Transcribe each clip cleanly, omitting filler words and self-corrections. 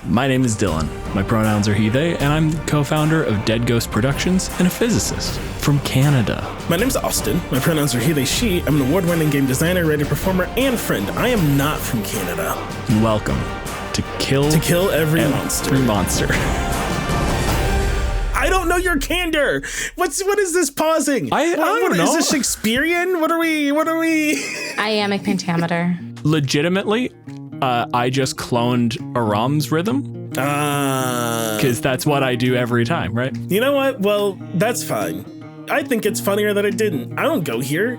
My name is Dylan. My pronouns are he, they, and I'm the co-founder of Dead Ghost Productions and a physicist from Canada. My name's Austin. My pronouns are he, they, she. I'm an award-winning game designer, writer, performer, and friend. I am not from Canada. Welcome to Kill Every Monster. I don't know your candor. What is this pausing? I don't know. Is this Shakespearean? What are we? Iambic pentameter. Legitimately, I just cloned Aram's rhythm. Because that's what I do every time, right? You know what? Well, that's fine. I think it's funnier that I didn't. I don't go here.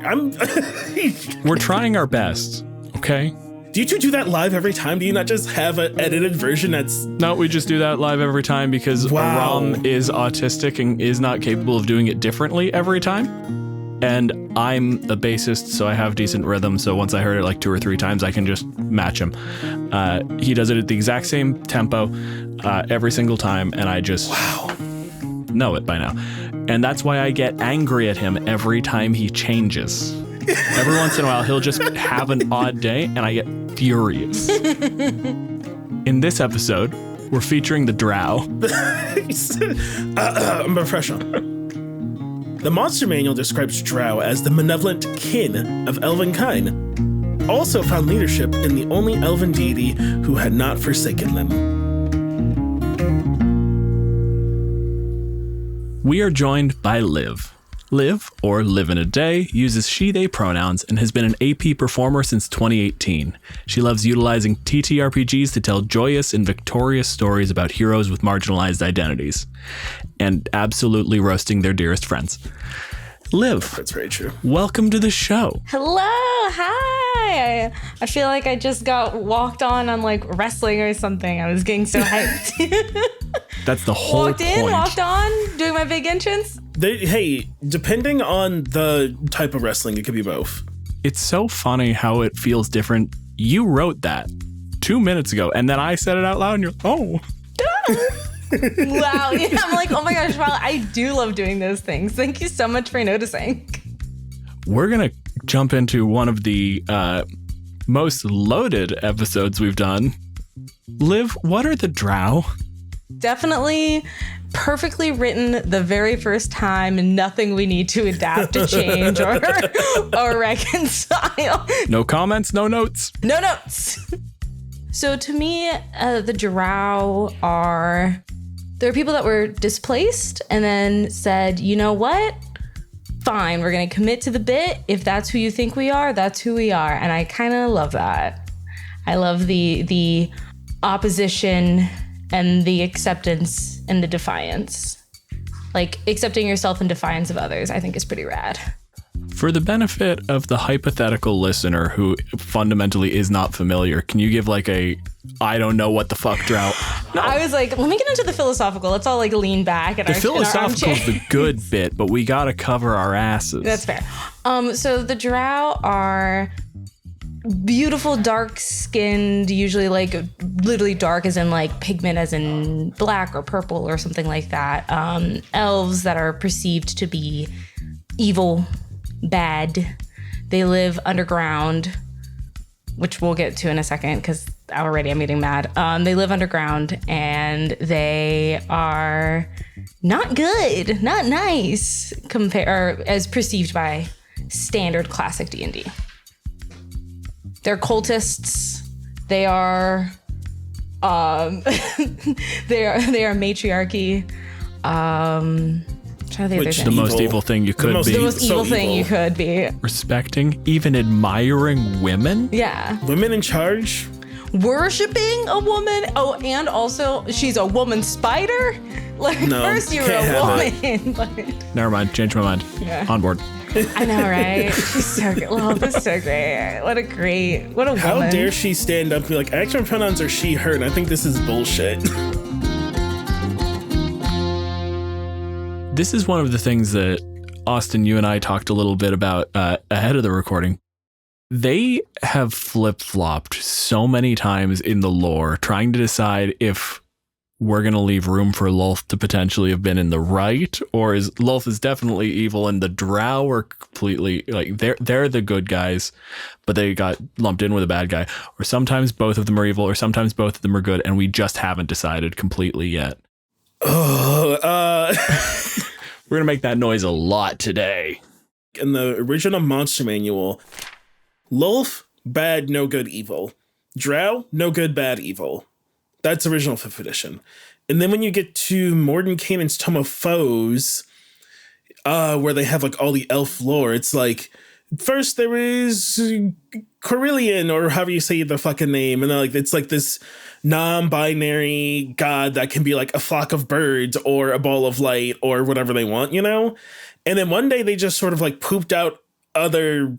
We're trying our best, okay? Do you two do that live every time? Do you not just have an edited version that's... No, we just do that live every time because Aram is autistic and is not capable of doing it differently every time. And I'm a bassist, so I have decent rhythm. So once I heard it like 2 or 3 times, I can just match him. He does it at the exact same tempo every single time, and I just know it by now. And that's why I get angry at him every time he changes. Every once in a while, he'll just have an odd day, and I get furious. In this episode, we're featuring the Drow. I'm professional. The Monster Manual describes Drow as the malevolent kin of elvenkind, also found leadership in the only elven deity who had not forsaken them. We are joined by Liv. Liv, or Live in a Day, uses she/they pronouns and has been an AP performer since 2018. She loves utilizing TTRPGs to tell joyous and victorious stories about heroes with marginalized identities, and absolutely roasting their dearest friends. Liv, that's very true. Welcome to the show. Hello, hi. I feel like I just got walked on like wrestling or something. I was getting so hyped. That's the whole walked in, point. walked on, doing my big entrance. Hey, depending on the type of wrestling, it could be both. It's so funny how it feels different. You wrote that 2 minutes ago, and then I said it out loud, and you're like, oh. Wow, yeah, I'm like, oh my gosh, wow, I do love doing those things. Thank you so much for noticing. We're going to jump into one of the most loaded episodes we've done. Liv, what are the Drow? Definitely perfectly written the very first time. Nothing we need to adapt to change or reconcile. No comments, no notes. No notes. So to me, the Drow they're people that were displaced and then said, you know what? Fine, we're going to commit to the bit. If that's who you think we are, that's who we are. And I kind of love that. I love the opposition and the acceptance and the defiance. Like accepting yourself in defiance of others, I think is pretty rad. For the benefit of the hypothetical listener who fundamentally is not familiar, can you give like I don't know what the fuck Drow? No. I was like, let me get into the philosophical. Let's all like lean back. The philosophical is the good bit, but we gotta cover our asses. That's fair. So the Drow are beautiful, dark-skinned, usually like literally dark as in like pigment as in black or purple or something like that. Elves that are perceived to be evil, bad. They live underground, which we'll get to in a second because already I'm getting mad. They live underground and they are not good, not nice as perceived by standard classic D&D. They're cultists. They are they are matriarchy. The most evil thing you could be. The most evil thing you could be. Respecting, even admiring women? Yeah. Women in charge? Worshipping a woman? Oh, and also she's a woman spider? Like, no, first you were a woman. But... Never mind, changed my mind. Yeah. On board. I know, right? She's so good. Oh, this is so great. What a woman. How dare she stand up and be like, actual pronouns are she, her, and I think this is bullshit. This is one of the things that Austin, you and I talked a little bit about ahead of the recording. They have flip-flopped so many times in the lore trying to decide if we're going to leave room for Lolth to potentially have been in the right, or is Lolth is definitely evil and the Drow are completely like they're the good guys, but they got lumped in with a bad guy, or sometimes both of them are evil, or sometimes both of them are good, and we just haven't decided completely yet. We're going to make that noise a lot today. In the original monster manual, Lolth, bad, no good, evil. Drow, no good, bad, evil. That's original 5th edition. And then when you get to Mordenkainen's Tome of Foes, where they have like all the elf lore, it's like, first there is Corellian, or however you say the fucking name, and then like it's like this non-binary god that can be like a flock of birds or a ball of light or whatever they want, you know? And then one day they just sort of like pooped out other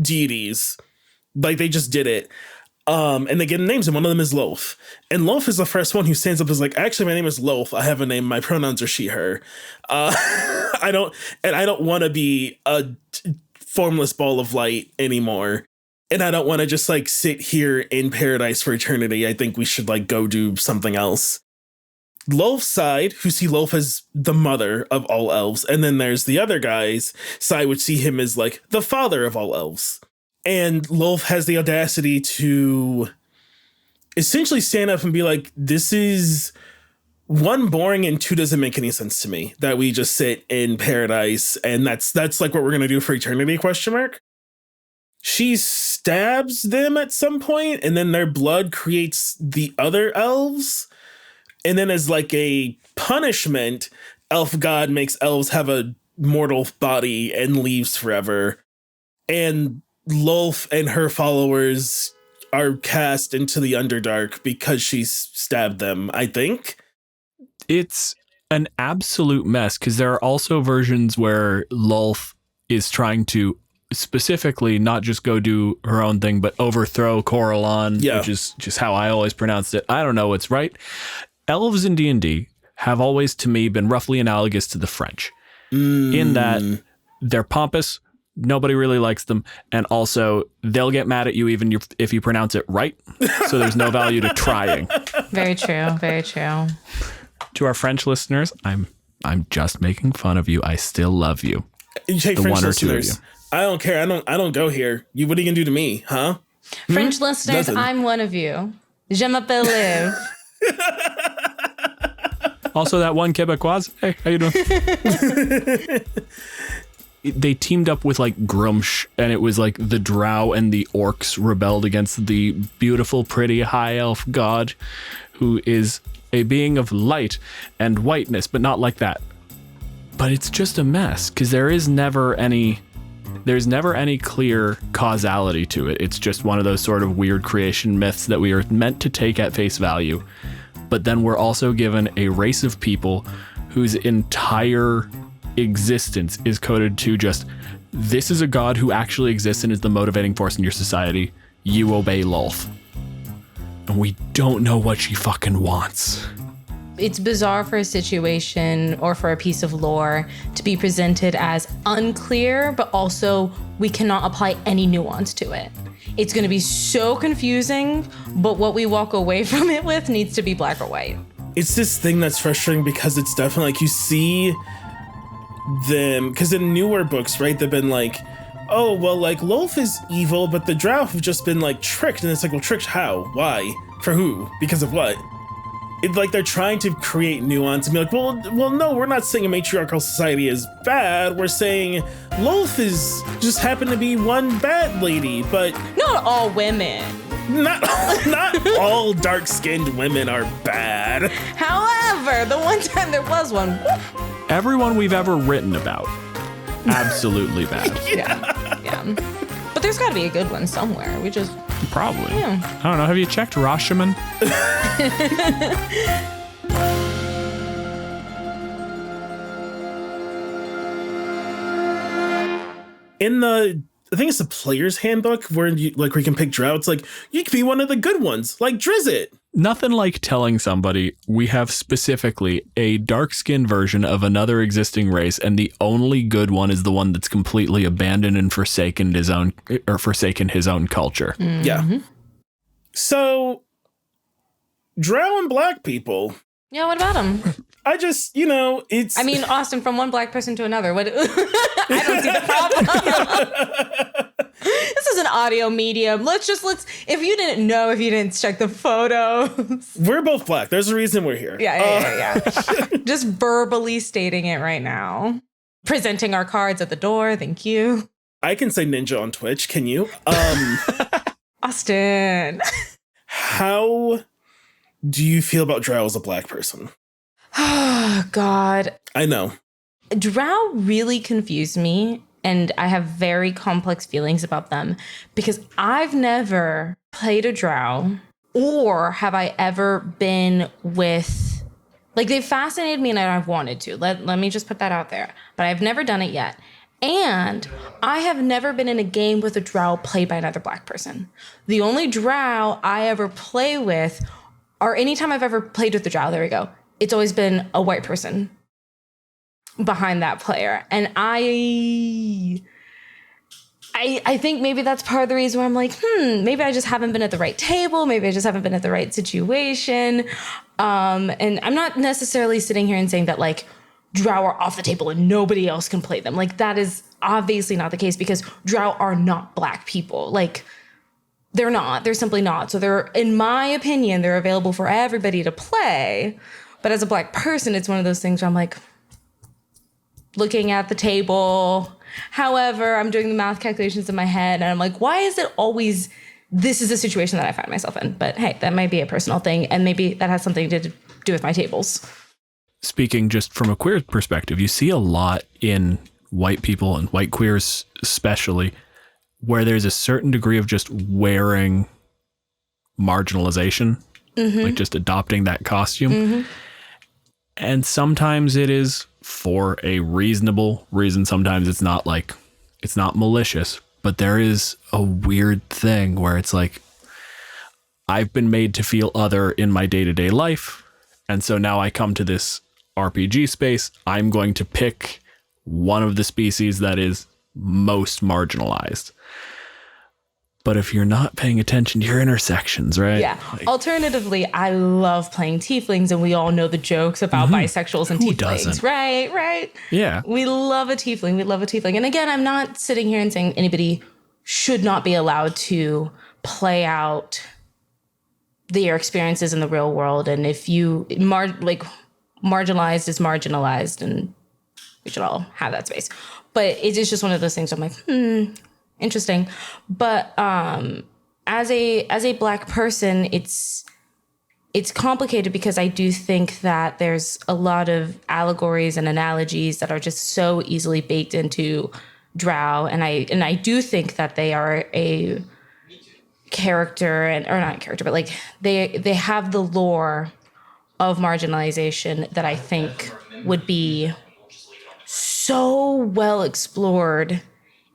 deities. Like they just did it. And they give them names, and one of them is Lolth. And Lolth is the first one who stands up and is like, actually, my name is Lolth. I have a name. My pronouns are she, her. I don't want to be a formless ball of light anymore. And I don't want to just like sit here in paradise for eternity. I think we should like go do something else. Lolth's side, who see Lolth as the mother of all elves. And then there's the other guy's side, which see him as like the father of all elves. And Lolth has the audacity to essentially stand up and be like, this is one, boring, and two, doesn't make any sense to me that we just sit in paradise. And that's like what we're going to do for eternity, ? She stabs them at some point, and then their blood creates the other elves. And then as like a punishment, elf god makes elves have a mortal body and leaves forever. And Lolth and her followers are cast into the Underdark because she's stabbed them, I think. It's an absolute mess, because there are also versions where Lolth is trying to specifically not just go do her own thing, but overthrow Corellon, which is just how I always pronounced it. I don't know what's right. Elves in D&D have always, to me, been roughly analogous to the French in that they're pompous. Nobody really likes them. And also, they'll get mad at you even if you pronounce it right. So there's no value to trying. Very true. Very true. To our French listeners, I'm just making fun of you. I still love you. Hey, the French one or two of listeners, you. I don't care. I don't go here. What are you gonna do to me, huh? French listeners, Nothing. I'm one of you. Je m'appelle Liv. Also, that one Quebecois. Hey, how you doing? They teamed up with like Grumsh, and it was like the Drow and the Orcs rebelled against the beautiful, pretty high elf god, who is a being of light and whiteness, but not like that. But it's just a mess, because there's never any clear causality to it. It's just one of those sort of weird creation myths that we are meant to take at face value. But then we're also given a race of people whose entire existence is coded to just, this is a god who actually exists and is the motivating force in your society. You obey Lolth. And we don't know what she fucking wants. It's bizarre for a situation or for a piece of lore to be presented as unclear, but also we cannot apply any nuance to it. It's going to be so confusing, but what we walk away from it with needs to be black or white. It's this thing that's frustrating because it's definitely like you see them, because in newer books, right, they've been like, oh, well, like Lolth is evil, but the Drow have just been like tricked. And it's like, well, tricked how? Why? For who? Because of what? It's like they're trying to create nuance and be like, well, no, we're not saying a matriarchal society is bad. We're saying Lolth is just happened to be one bad lady, but Not all women. not all dark-skinned women are bad. However, the one time there was one, whoop, Everyone we've ever written about, absolutely bad. yeah. But there's got to be a good one somewhere. We just Probably. Yeah. I don't know. Have you checked Rashomon? In the, I think it's the player's handbook where you like where you can pick Drow. It's like you could be one of the good ones, like Drizzt. Nothing like telling somebody we have specifically a dark-skinned version of another existing race, and the only good one is the one that's completely abandoned and forsaken his own culture. Yeah. So Drow and black people. Yeah, what about them? I just, it's... I mean, Austin, from one black person to another. What? I don't see the problem. This is an audio medium. Let's if you didn't check the photos. We're both black. There's a reason we're here. Yeah. Just verbally stating it right now. Presenting our cards at the door. Thank you. I can say ninja on Twitch. Can you? Austin. How do you feel about Drow as a black person? Oh, God. I know. Drow really confused me, and I have very complex feelings about them because I've never played a Drow, or have I ever been with... Like, they've fascinated me and I've wanted to. Let me just put that out there. But I've never done it yet. And I have never been in a game with a Drow played by another black person. The only Drow I ever play with, or anytime I've ever played with a Drow, there we go, it's always been a white person behind that player. And I think maybe that's part of the reason where I'm like, maybe I just haven't been at the right table. Maybe I just haven't been at the right situation. And I'm not necessarily sitting here and saying that like Drow are off the table and nobody else can play them. Like that is obviously not the case because Drow are not black people. Like they're not, they're simply not. So they're, in my opinion, they're available for everybody to play. But as a black person, it's one of those things where I'm like looking at the table. However, I'm doing the math calculations in my head and I'm like, why is it always, this is a situation that I find myself in? But hey, that might be a personal thing. And maybe that has something to do with my tables. Speaking just from a queer perspective, you see a lot in white people and white queers especially, where there's a certain degree of just wearing marginalization, like just adopting that costume. And sometimes it is for a reasonable reason. Sometimes it's not malicious, but there is a weird thing where it's like, I've been made to feel other in my day-to-day life. And so now I come to this RPG space. I'm going to pick one of the species that is most marginalized. But if you're not paying attention to your intersections, right? Yeah. Like, alternatively, I love playing tieflings, and we all know the jokes about bisexuals and tieflings. Doesn't? Right. Yeah. We love a tiefling. And again, I'm not sitting here and saying anybody should not be allowed to play out their experiences in the real world. And if you marginalized is marginalized, and we should all have that space. But it is just one of those things I'm like, interesting. But as a black person, it's complicated because I do think that there's a lot of allegories and analogies that are just so easily baked into Drow, and I do think that they are a character, or not character, but like they have the lore of marginalization that I think would be so well explored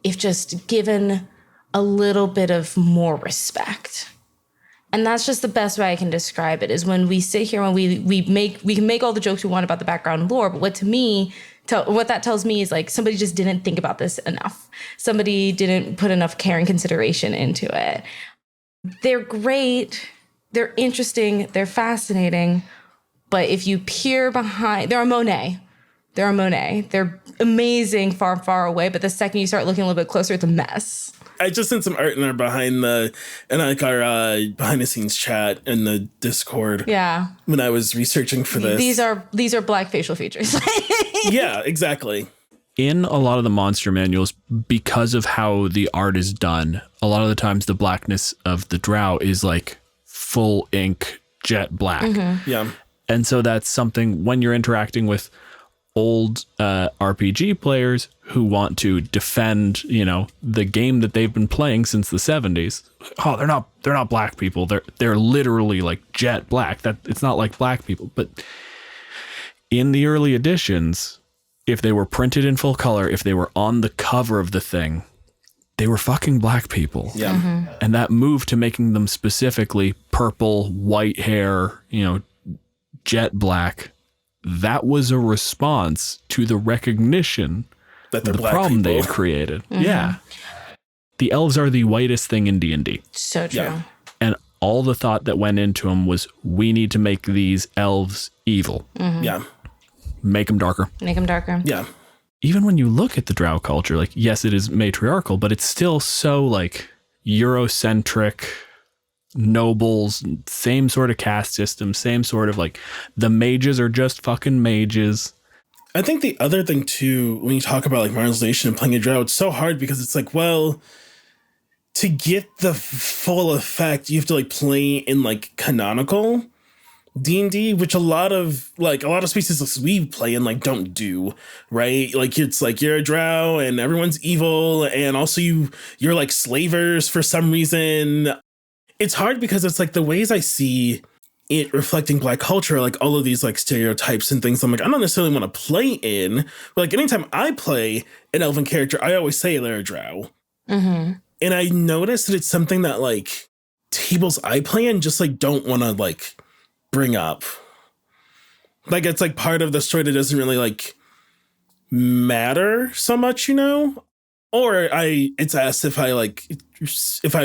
if just given a little bit of more respect. And that's just the best way I can describe it, is when we sit here and we can make all the jokes we want about the background lore, but what that tells me is like somebody just didn't think about this enough. Somebody didn't put enough care and consideration into it. They're great, they're interesting, they're fascinating, but if you peer behind, they're a Monet. They're amazing far, far away, but the second you start looking a little bit closer, it's a mess. I just sent some art in our behind the scenes chat in the Discord. Yeah. When I was researching for this. These are black facial features. Yeah, exactly. In a lot of the monster manuals, because of how the art is done, a lot of the times the blackness of the Drow is like full ink jet black. Yeah. And so that's something when you're interacting with old RPG players who want to defend, the game that they've been playing since the 70s. Oh, they're not black people. They're literally like jet black. That it's not like black people. But in the early editions, if they were printed in full color, if they were on the cover of the thing, they were fucking black people. Yeah. And that move to making them specifically purple, white hair, jet black, that was a response to the recognition that of the problem they had created. Yeah. The elves are the whitest thing in D&D. So true. Yeah. And all the thought that went into them was, we need to make these elves evil. Yeah. Make them darker. Make them darker. Yeah. Even when you look at the Drow culture, like, yes, it is matriarchal, but it's still so like Eurocentric, nobles, same sort of caste system, same sort of like, the mages are just fucking mages. I think the other thing too, when you talk about like marginalization and playing a Drow, it's so hard because it's like, well, to get the full effect, you have to like play in like canonical D&D, which a lot of species we play in like don't do, right? Like it's like you're a Drow and everyone's evil, and also you're like slavers for some reason. It's hard because it's like the ways I see it reflecting Black culture, like all of these like stereotypes and things I'm like, I don't necessarily want to play in, but like anytime I play an elven character, I always say they're a Drow. Mm-hmm. And I noticed that it's something that like tables I play in just like don't want to like bring up. Like it's like part of the story that doesn't really like matter so much, you know? Or it's asked if I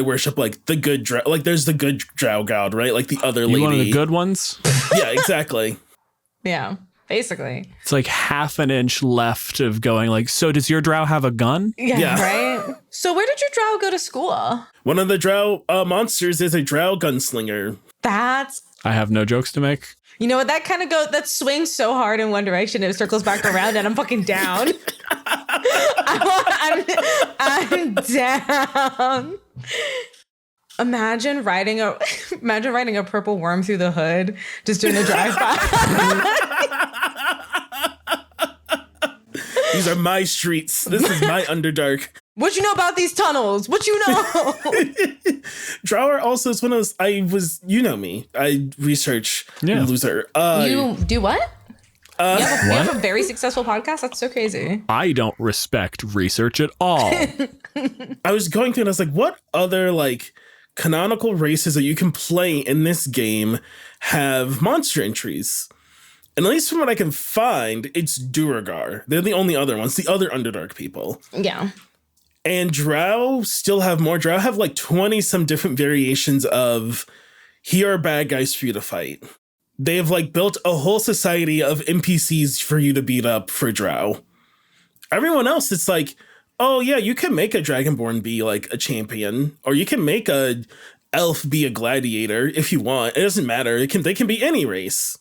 worship like the good Drow, like there's the good Drow god, right? Like the other lady. One of the good ones? Yeah, exactly. Yeah, basically. It's like half an inch left of going like, so does your Drow have a gun? Yeah. Right? So where did your Drow go to school? One of the Drow monsters is a Drow gunslinger. I have no jokes to make. You know what? That swings so hard in one direction, it circles back around, and I'm fucking down. I'm down. Imagine riding a purple worm through the hood, just doing a drive-by. These are my streets. This is my Underdark. What you know about these tunnels? What you know? Drow also is one of those, you know me. I research loser. You do what? You have What? a very successful podcast? That's so crazy. I don't respect research at all. I was going through and I was like, what other like canonical races that you can play in this game have monster entries? And at least from what I can find, it's Duergar. They're the only other ones, the other Underdark people. Yeah. And Drow still have more. Drow have like 20 some different variations of, here are bad guys for you to fight. They have like built a whole society of NPCs for you to beat up for Drow. Everyone else, it's like, oh yeah, you can make a Dragonborn be like a champion, or you can make a elf be a gladiator if you want. It doesn't matter. They can be any race.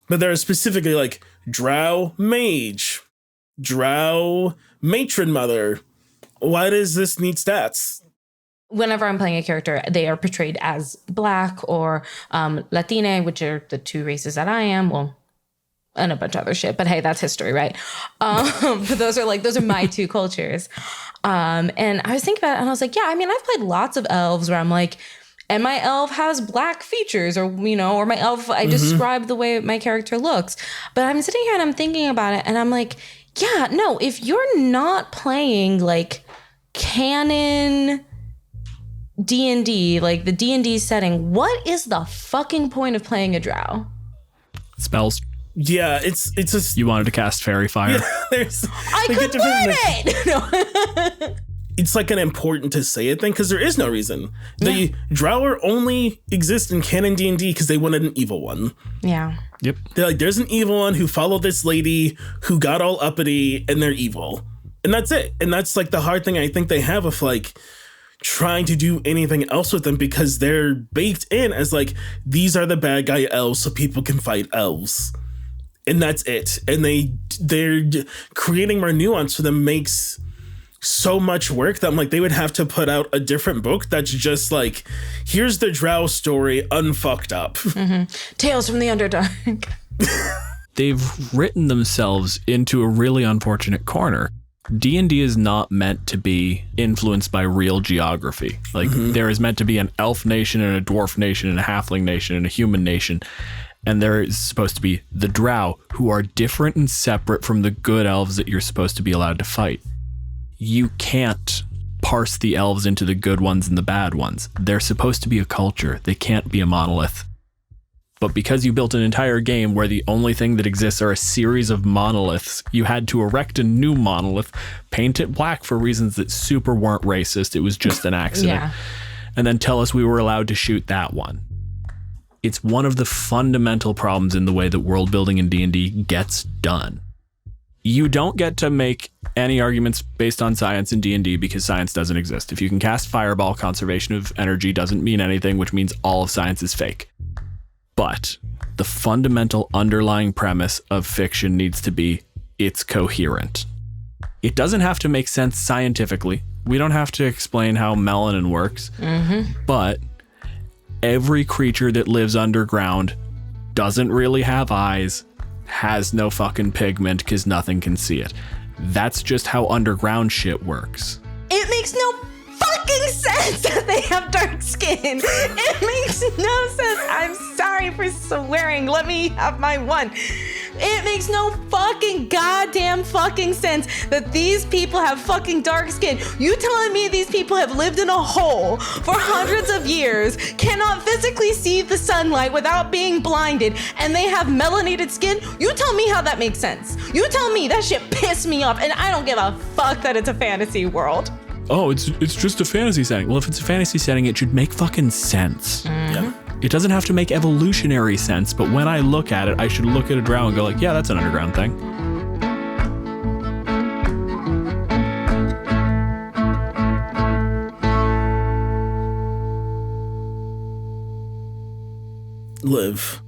But there are specifically like Drow mage, Drow matron mother. Why does this need stats? Whenever I'm playing a character, they are portrayed as Black or Latine, which are the two races that I am. Well, and a bunch of other shit. But hey, that's history, right? But those are my two cultures. And I was thinking about it, and I was like, yeah, I mean, I've played lots of elves where I'm like, and my elf has Black features, or, you know, or my elf, I describe the way my character looks. But I'm sitting here and I'm thinking about it, and I'm like, yeah, no, if you're not playing like canon D&D, like the D&D setting, what is the fucking point of playing a Drow? Spells. Yeah, it's just, You wanted to cast Fairy Fire. I could learn it! It's like an important to say it thing because there is no reason. The Drow only exist in canon D&D because they wanted an evil one. Yeah. Yep. They're like, there's an evil one who followed this lady who got all uppity, and they're evil. And that's it. And that's like the hard thing I think they have with like trying to do anything else with them, because they're baked in as like, these are the bad guy elves so people can fight elves. And that's it. And they're creating more nuance for them makes so much work that I'm like, they would have to put out a different book that's just like, here's the Drow story unfucked up. Tales from the Underdark. They've written themselves into a really unfortunate corner. D&D is not meant to be influenced by real geography. Like, there is meant to be an elf nation and a dwarf nation and a halfling nation and a human nation. And there is supposed to be the Drow, who are different and separate from the good elves that you're supposed to be allowed to fight. You can't parse the elves into the good ones and the bad ones. They're supposed to be a culture. They can't be a monolith. But because you built an entire game where the only thing that exists are a series of monoliths, you had to erect a new monolith, paint it black for reasons that super weren't racist. It was just an accident. and then tell us we were allowed to shoot that one. It's one of the fundamental problems in the way that world building in D&D gets done. You don't get to make any arguments based on science in D&D because science doesn't exist. If you can cast Fireball, conservation of energy doesn't mean anything, which means all of science is fake. But the fundamental underlying premise of fiction needs to be it's coherent. It doesn't have to make sense scientifically. We don't have to explain how melanin works. But every creature that lives underground doesn't really have eyes, has no fucking pigment because nothing can see it. That's just how underground shit works. It makes no fucking sense that they have dark skin. It makes no sense. I'm sorry for swearing. Let me have my one. It makes no fucking goddamn fucking sense that these people have fucking dark skin. You telling me these people have lived in a hole for hundreds of years, cannot physically see the sunlight without being blinded, and they have melanated skin? You tell me how that makes sense. You tell me. That shit pissed me off, and I don't give a fuck that it's a fantasy world. Oh, it's just a fantasy setting. Well, if it's a fantasy setting, it should make fucking sense. Yeah. It doesn't have to make evolutionary sense, but when I look at it, I should look at a drow and go like, yeah, that's an underground thing. Liv.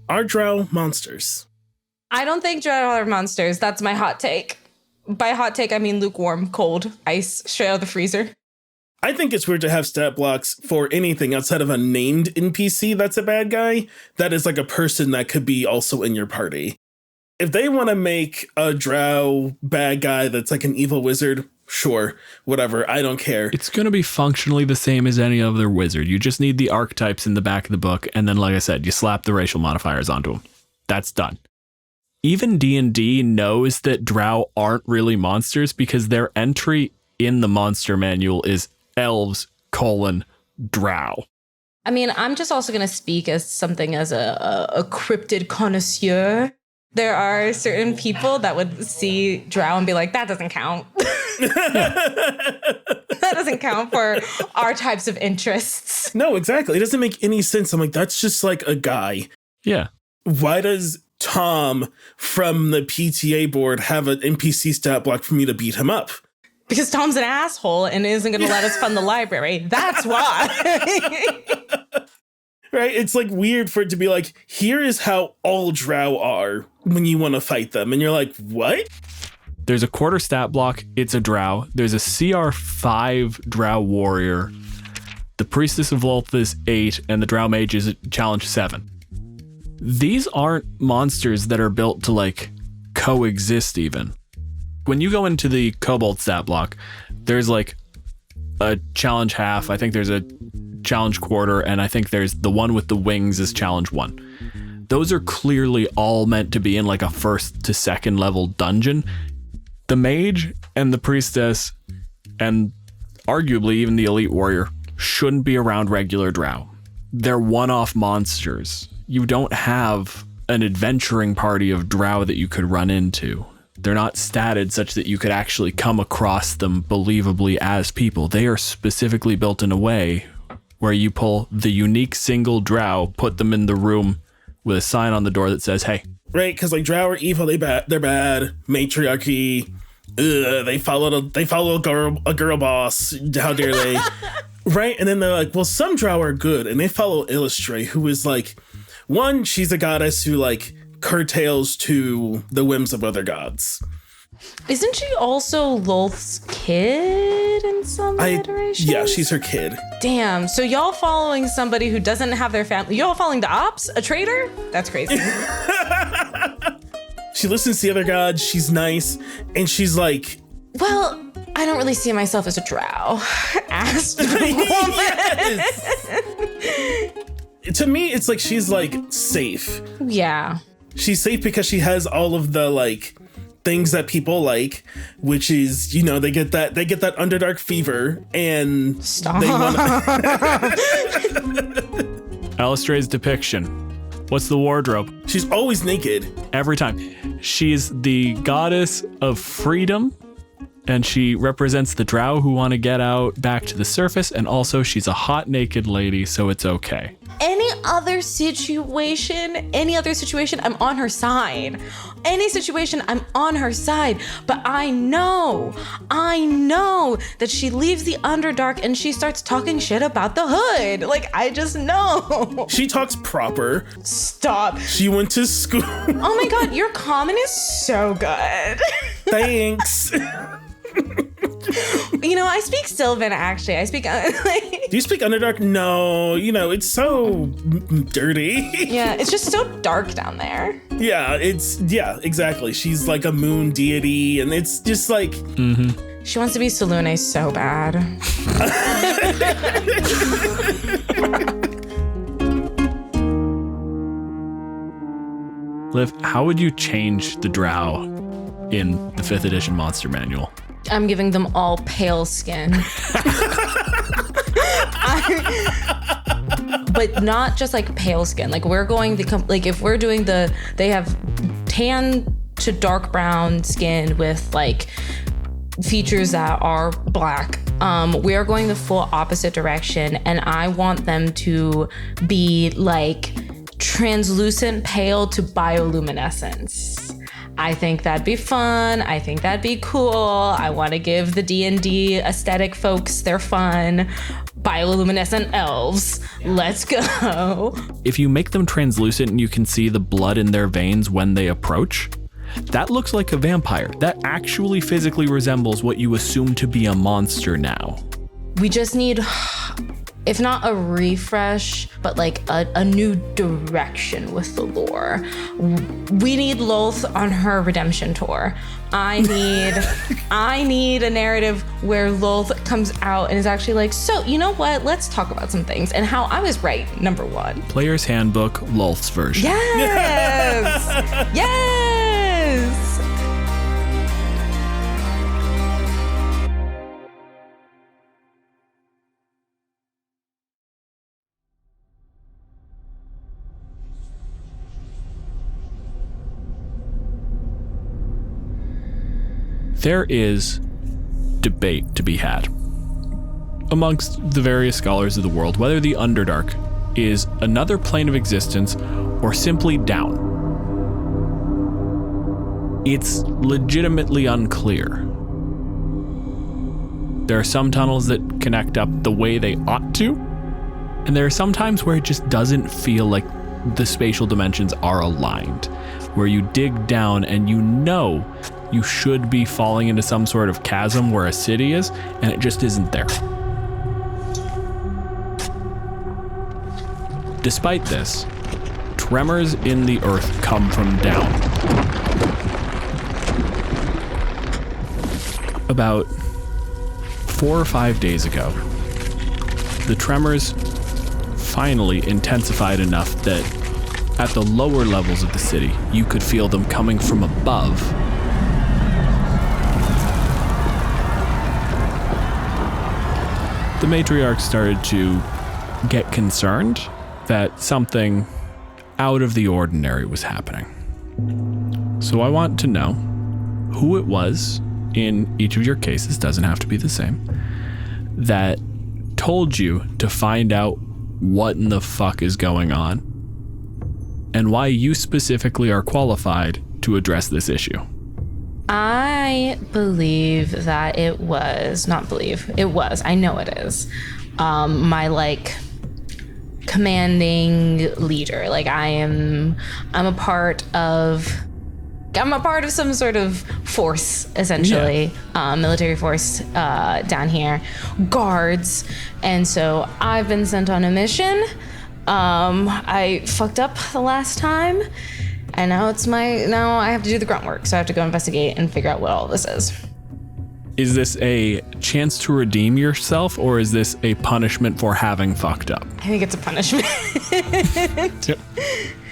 Are drow monsters? I don't think drow are monsters. That's my hot take. By hot take, I mean lukewarm, cold, ice, straight out of the freezer. I think it's weird to have stat blocks for anything outside of a named NPC that's a bad guy. That is like a person that could be also in your party. If they want to make a drow bad guy that's like an evil wizard, sure, whatever, I don't care. It's going to be functionally the same as any other wizard. You just need the archetypes in the back of the book, and then, like I said, you slap the racial modifiers onto them. That's done. Even D&D knows that drow aren't really monsters because their entry in the monster manual is elves, drow. I mean, I'm just also going to speak as something as a cryptid connoisseur. There are certain people that would see drow and be like, that doesn't count. That doesn't count for our types of interests. No, exactly. It doesn't make any sense. I'm like, that's just like a guy. Yeah. Why does Tom from the PTA board have an NPC stat block for me to beat him up? Because Tom's an asshole and isn't going to let us fund the library. That's why. Right? It's like weird for it to be like, here is how all drow are when you want to fight them. And you're like, what? There's a quarter stat block. It's a drow. There's a CR5 drow warrior. The priestess of Lolth is 8 and the drow mage is challenge 7. These aren't monsters that are built to like coexist even. When you go into the kobold stat block, there's like a challenge half. I think there's a challenge quarter, and I think there's the one with the wings is challenge 1. Those are clearly all meant to be in like a first to second level dungeon. The mage and the priestess, and arguably even the elite warrior, shouldn't be around regular drow. They're one-off monsters. You don't have an adventuring party of drow that you could run into. They're not statted such that you could actually come across them believably as people. They are specifically built in a way where you pull the unique single drow, put them in the room with a sign on the door that says, hey. Right, because like drow are evil, they're bad. Matriarchy, they follow a girl boss. How dare they? Right, and then they're like, well, some drow are good, and they follow Illustre, who is like, one, she's a goddess who like curtails to the whims of other gods. Isn't she also Lolth's kid in some iteration? Yeah, she's her kid. Damn, so y'all following somebody who doesn't have their family, y'all following the ops? A traitor? That's crazy. She listens to the other gods, she's nice, and she's like... Well, I don't really see myself as a drow. Asked the woman. To me, it's like she's like safe. Yeah. She's safe because she has all of the like things that people like, which is, you know, they get that Underdark fever and Stop. They want Alistre's depiction. What's the wardrobe? She's always naked. Every time. She's the goddess of freedom And she represents the Drow who want to get out back to the surface. And also she's a hot naked lady, so it's okay. Any other situation, I'm on her side. Any situation, I'm on her side. But I know that she leaves the Underdark and she starts talking shit about the Hood. Like, I just know. She talks proper. Stop. She went to school. Oh my God, your comment is so good. Thanks. You know, I speak Sylvan, actually. I speak, Do you speak Underdark? No, it's so dirty. Yeah, it's just so dark down there. Yeah, exactly. She's like a moon deity, and it's just like... Mm-hmm. She wants to be Selûne so bad. Liv, how would you change the Drow in the 5th edition Monster Manual? I'm giving them all pale skin. But not just like pale skin. Like we're going if we're doing they have tan to dark brown skin with like features that are black. We are going the full opposite direction, and I want them to be like translucent pale to bioluminescence. I think that'd be fun. I think that'd be cool. I want to give the D&D aesthetic folks their fun. Bioluminescent elves. Let's go. If you make them translucent and you can see the blood in their veins when they approach, that looks like a vampire. That actually physically resembles what you assume to be a monster now. We just need, if not a refresh, but like a new direction with the lore. We need Lolth on her redemption tour. I need a narrative where Lolth comes out and is actually like, so you know what? Let's talk about some things and how I was right, number one. Player's Handbook, Lolth's version. Yes! Yes! There is debate to be had amongst the various scholars of the world whether the Underdark is another plane of existence or simply down. It's legitimately unclear. There are some tunnels that connect up the way they ought to, and there are some times where it just doesn't feel like the spatial dimensions are aligned, where you dig down and you should be falling into some sort of chasm where a city is, and it just isn't there. Despite this, tremors in the earth come from down. About 4 or 5 days ago, the tremors finally intensified enough that at the lower levels of the city, you could feel them coming from above. The matriarch started to get concerned that something out of the ordinary was happening. So I want to know who it was in each of your cases, doesn't have to be the same, that told you to find out what in the fuck is going on and why you specifically are qualified to address this issue. I believe that it was, I know it is, my commanding leader. Like I'm a part of some sort of force, essentially, military force down here, guards. And so I've been sent on a mission. I fucked up the last time, and now I have to do the grunt work. So I have to go investigate and figure out what all this is. Is this a chance to redeem yourself, or is this a punishment for having fucked up? I think it's a punishment. Yep.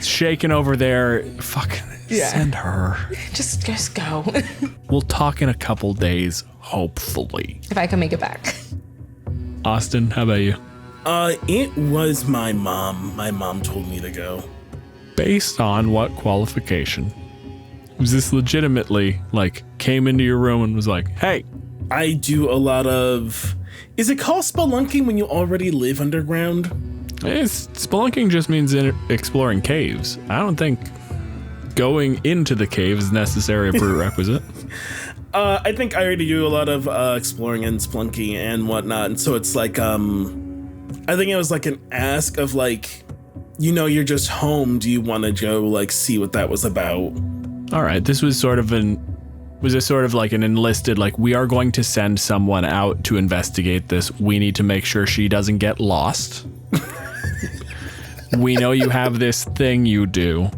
Shaking over there, fucking send her. Just go. We'll talk in a couple days, hopefully. If I can make it back. Austin, how about you? It was my mom. My mom told me to go. Based on what qualification? Was this legitimately came into your room and was like, hey, I do a lot of... Is it called spelunking when you already live underground? Spelunking just means exploring caves. I don't think going into the cave is necessary a prerequisite. I think I already do a lot of exploring and spelunking and whatnot. And so it's like, I think it was like an ask of like, you're just home. Do you want to go like see what that was about? All right. This was sort of like an enlisted, like, we are going to send someone out to investigate this. We need to make sure she doesn't get lost. We know you have this thing you do.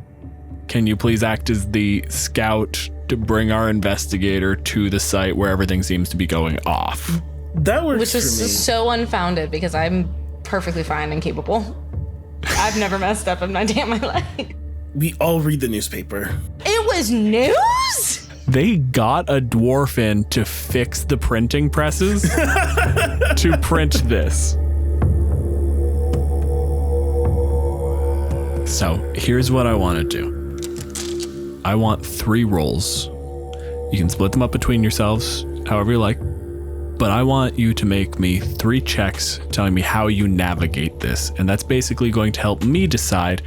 Can you please act as the scout to bring our investigator to the site where everything seems to be going off? That works. Which was so unfounded because I'm perfectly fine and capable. I've never messed up in my day of my life. We all read the newspaper. It was news? They got a dwarf in to fix the printing presses to print this. So here's what I want to do. I want 3 rolls. You can split them up between yourselves, however you like. But I want you to make me 3 checks telling me how you navigate this. And that's basically going to help me decide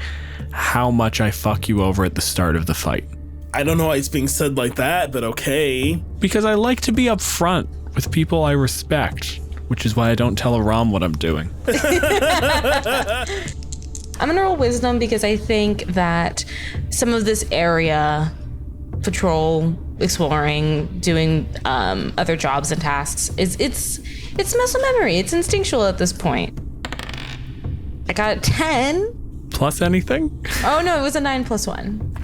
how much I fuck you over at the start of the fight. I don't know why it's being said like that, but okay. Because I like to be upfront with people I respect, which is why I don't tell Aram what I'm doing. I'm gonna roll wisdom because I think that some of this area, patrol, exploring, doing other jobs and tasks, it's muscle memory. It's instinctual at this point. I got a 10. Plus anything? Oh no, it was a 9 plus 1.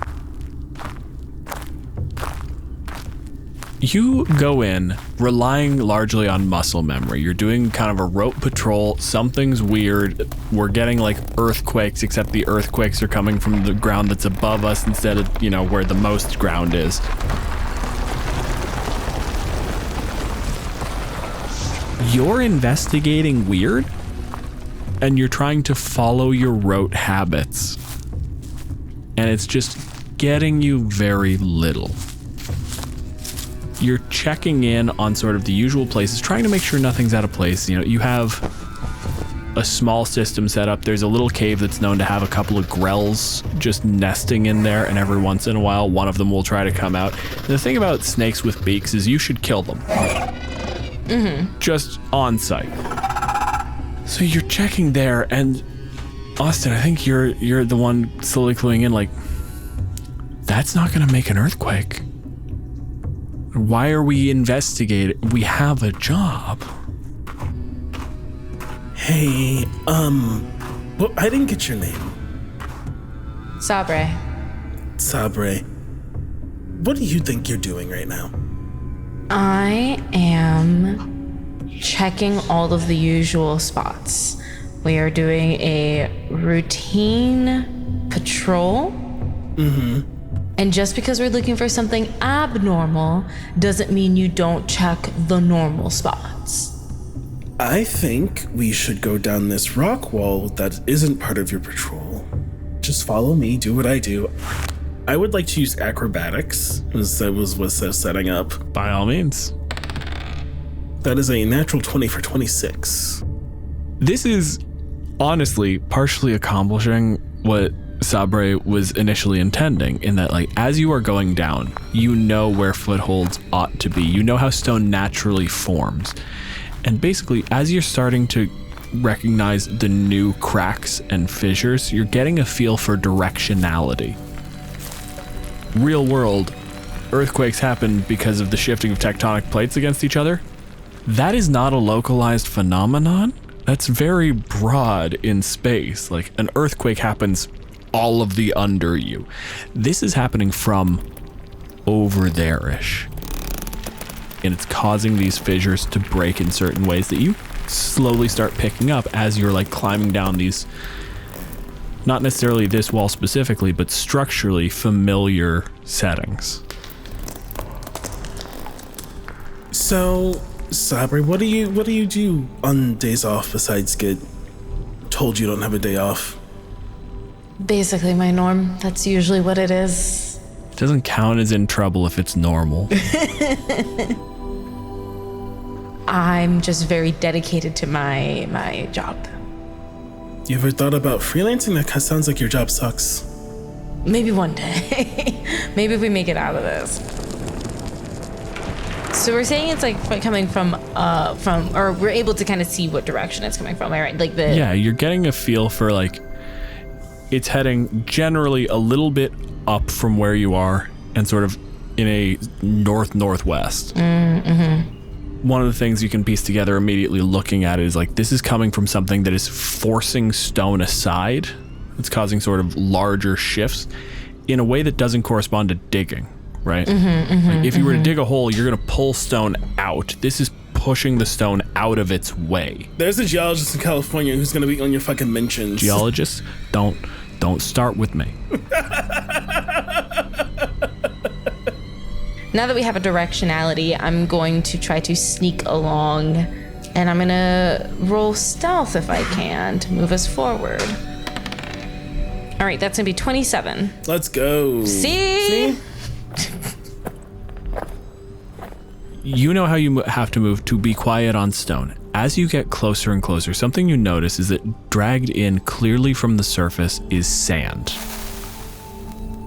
You go in relying largely on muscle memory. You're doing kind of a rote patrol. Something's weird. We're getting like earthquakes, except the earthquakes are coming from the ground that's above us instead of, where the most ground is. You're investigating weird, and you're trying to follow your rote habits. And it's just getting you very little. You're checking in on sort of the usual places, trying to make sure nothing's out of place. You have a small system set up. There's a little cave that's known to have a couple of grells just nesting in there, and every once in a while, one of them will try to come out. And the thing about snakes with beaks is you should kill them. Mm-hmm. Just on site. So you're checking there, and Austin, I think you're the one slowly cluing in, like, that's not going to make an earthquake. Why are we investigating? We have a job. Hey, well, I didn't get your name. Sabre. Sabre. What do you think you're doing right now? I am checking all of the usual spots. We are doing a routine patrol. Mm-hmm. And just because we're looking for something abnormal doesn't mean you don't check the normal spots. I think we should go down this rock wall that isn't part of your patrol. Just follow me, do what I do. I would like to use acrobatics, as that was what I was setting up. By all means. That is a natural 20 for 26. This is honestly partially accomplishing what Sabre was initially intending, in that, like, as you are going down, you know where footholds ought to be. You know how stone naturally forms. And basically, as you're starting to recognize the new cracks and fissures, you're getting a feel for directionality. Real world, earthquakes happen because of the shifting of tectonic plates against each other. That is not a localized phenomenon. That's very broad in space. Like, an earthquake happens all of the under you. This is happening from over there-ish. And it's causing these fissures to break in certain ways that you slowly start picking up as you're like climbing down these, not necessarily this wall specifically, but structurally familiar settings. So, Sabre, what do you do on days off besides get told you don't have a day off? Basically my norm. That's usually what it is. It doesn't count as in trouble if it's normal. I'm just very dedicated to my job. You ever thought about freelancing? That sounds like your job sucks. Maybe one day. Maybe if we make it out of this. So we're saying it's like coming from, or we're able to kind of see what direction it's coming from, right? Like Yeah, you're getting a feel for like, it's heading generally a little bit up from where you are and sort of in a northwest. Mm-hmm. One of the things you can piece together immediately looking at it is like, this is coming from something that is forcing stone aside. It's causing sort of larger shifts in a way that doesn't correspond to digging, right? Like if you were to dig a hole, you're going to pull stone out. This is pushing the stone out of its way. There's a geologist in California who's going to be on your fucking mentions. Geologists, don't start with me. Now that we have a directionality, I'm going to try to sneak along, and I'm going to roll stealth if I can to move us forward. All right, that's going to be 27. Let's go. See? You know how you have to move to be quiet on stone. As you get closer and closer, something you notice is that dragged in clearly from the surface is sand.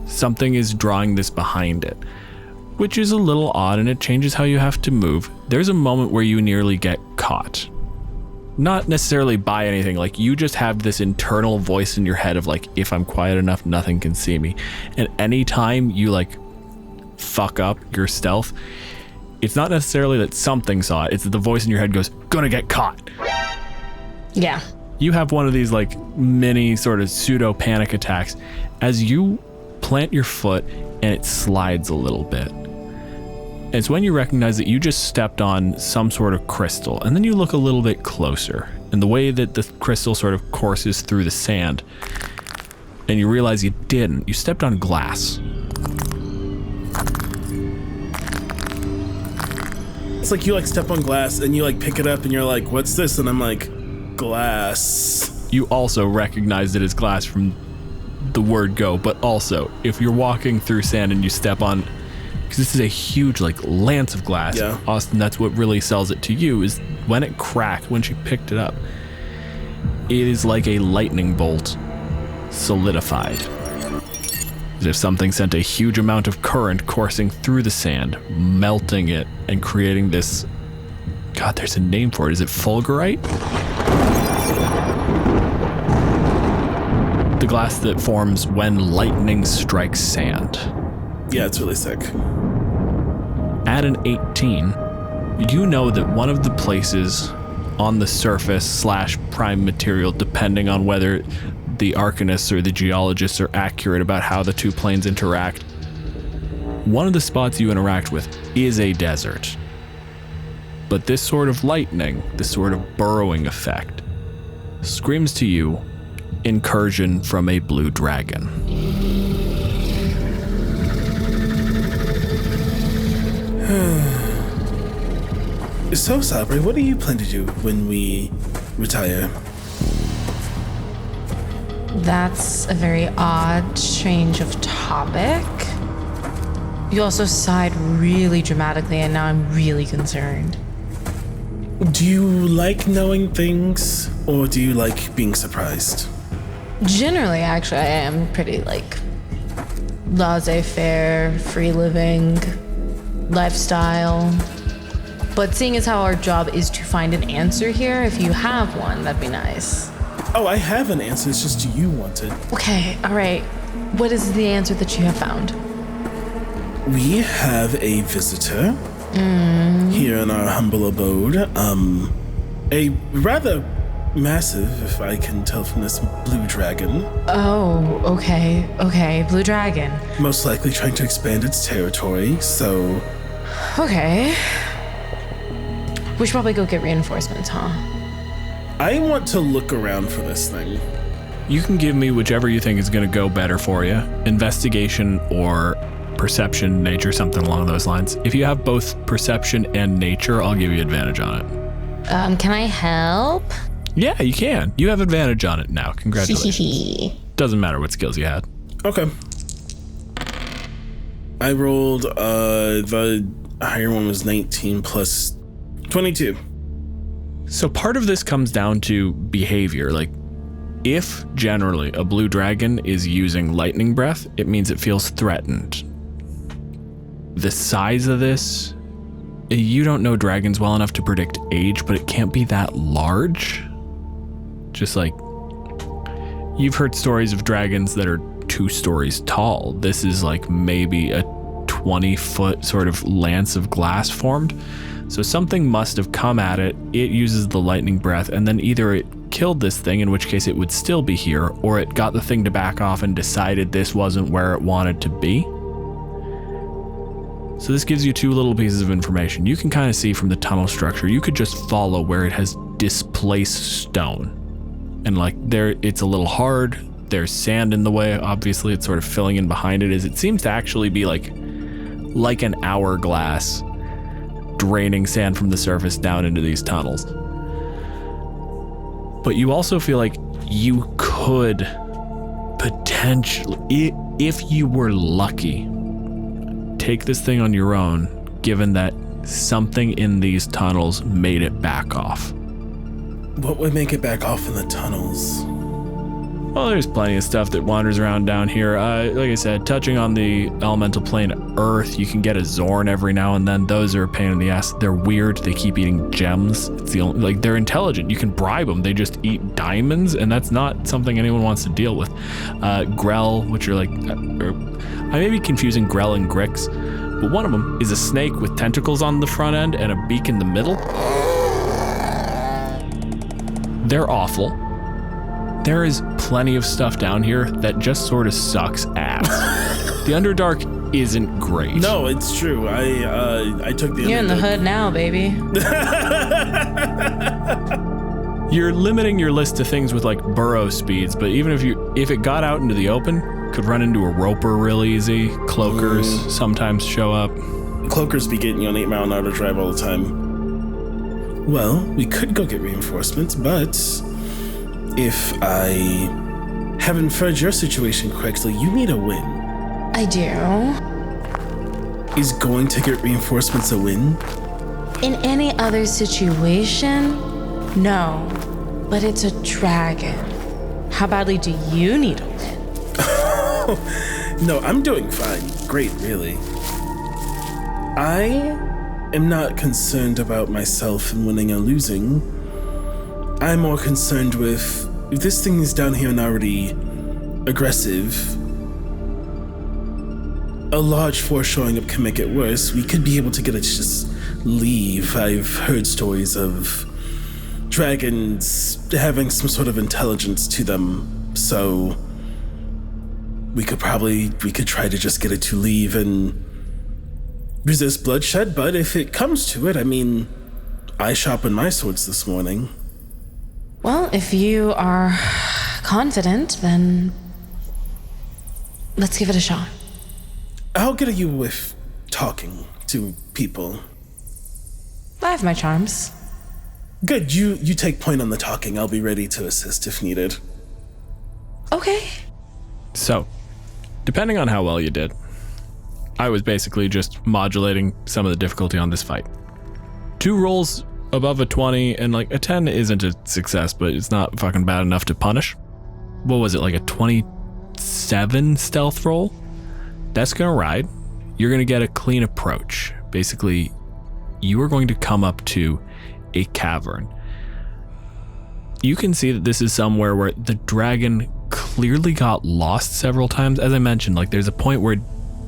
Something is drawing this behind it, which is a little odd, and it changes how you have to move. There's a moment where you nearly get caught. Not necessarily by anything, like you just have this internal voice in your head of like, if I'm quiet enough, nothing can see me. And anytime you like fuck up your stealth, it's not necessarily that something saw it, it's that the voice in your head goes, gonna get caught. Yeah. You have one of these like mini sort of pseudo panic attacks as you plant your foot and it slides a little bit. It's when you recognize that you just stepped on some sort of crystal, and then you look a little bit closer, and the way that the crystal sort of courses through the sand, and you realize you didn't. You stepped on glass. It's like you like step on glass and you like pick it up and you're like, what's this? And I'm like, glass. You also recognize it as glass from the word go, but also if you're walking through sand and you step on, because this is a huge like lance of glass. Yeah. Austin, that's what really sells it to you, is when it cracked, when she picked it up, it is like a lightning bolt solidified. As if something sent a huge amount of current coursing through the sand, melting it and creating this, God, there's a name for it. Is it fulgurite? The glass that forms when lightning strikes sand. Yeah, it's really sick. At an 18, you know that one of the places on the surface / prime material, depending on whether the arcanists or the geologists are accurate about how the two planes interact, one of the spots you interact with is a desert. But this sort of lightning, this sort of burrowing effect, screams to you, incursion from a blue dragon. So, Sabre, what do you plan to do when we retire? That's a very odd change of topic. You also sighed really dramatically, and now I'm really concerned. Do you like knowing things, or do you like being surprised? Generally, actually, I am pretty like laissez-faire, free living lifestyle. But seeing as how our job is to find an answer here, if you have one, that'd be nice. Oh, I have an answer. It's just you want it. Okay, all right. What is the answer that you have found? We have a visitor here in our humble abode. A rather massive, if I can tell from this, blue dragon. Oh, okay, blue dragon. Most likely trying to expand its territory, so... Okay. We should probably go get reinforcements, huh? I want to look around for this thing. You can give me whichever you think is going to go better for you. Investigation or perception, nature, something along those lines. If you have both perception and nature, I'll give you advantage on it. Can I help? Yeah, you can. You have advantage on it now. Congratulations. Doesn't matter what skills you had. Okay. I rolled, the higher one was 19 plus 22. So part of this comes down to behavior. Like, if generally a blue dragon is using lightning breath, it means it feels threatened. The size of this, you don't know dragons well enough to predict age, but it can't be that large. Just like, you've heard stories of dragons that are 2 stories tall. This is like maybe a 20-foot sort of lance of glass formed. So something must have come at it. It uses the lightning breath, and then either it killed this thing, in which case it would still be here, or it got the thing to back off and decided this wasn't where it wanted to be. So this gives you 2 little pieces of information. You can kind of see from the tunnel structure, you could just follow where it has displaced stone. And like there, it's a little hard. There's sand in the way. Obviously, it's sort of filling in behind it. It seems to actually be like an hourglass draining sand from the surface down into these tunnels. But you also feel like you could potentially, if you were lucky, take this thing on your own, given that something in these tunnels made it back off. What would make it back off in the tunnels? Well, there's plenty of stuff that wanders around down here. Like I said, touching on the elemental plane Earth, you can get a Zorn every now and then. Those are a pain in the ass. They're weird. They keep eating gems. It's the only, like, they're intelligent. You can bribe them. They just eat diamonds, and that's not something anyone wants to deal with. Grell, which are like, I may be confusing Grell and Grix, but one of them is a snake with tentacles on the front end and a beak in the middle. They're awful. There is plenty of stuff down here that just sort of sucks ass. The Underdark isn't great. No, it's true. I took the You're in the hood now, baby. You're limiting your list to things with like burrow speeds, but even if it got out into the open, could run into a roper real easy. Cloakers sometimes show up. Cloakers be getting you on 8 Mile an Hour drive all the time. Well, we could go get reinforcements, but if I have inferred your situation correctly, you need a win. I do. Is going to get reinforcements a win? In any other situation, no. But it's a dragon. How badly do you need a win? No, I'm doing fine. Great, really. I am not concerned about myself and winning or losing. I'm more concerned with, if this thing is down here and already aggressive, a large force showing up can make it worse. We could be able to get it to just leave. I've heard stories of dragons having some sort of intelligence to them, so we could try to just get it to leave and resist bloodshed, but if it comes to it, I mean, I sharpened my swords this morning. Well, if you are confident, then let's give it a shot. How good are you with talking to people? I have my charms. Good, you take point on the talking. I'll be ready to assist if needed. Okay. So, depending on how well you did, I was basically just modulating some of the difficulty on this fight. 2 rolls above a 20, and like a 10 isn't a success, but it's not fucking bad enough to punish. What was it, like a 27 stealth roll? That's gonna ride. You're gonna get a clean approach. Basically, you are going to come up to a cavern. You can see that this is somewhere where the dragon clearly got lost several times. As I mentioned, like there's a point where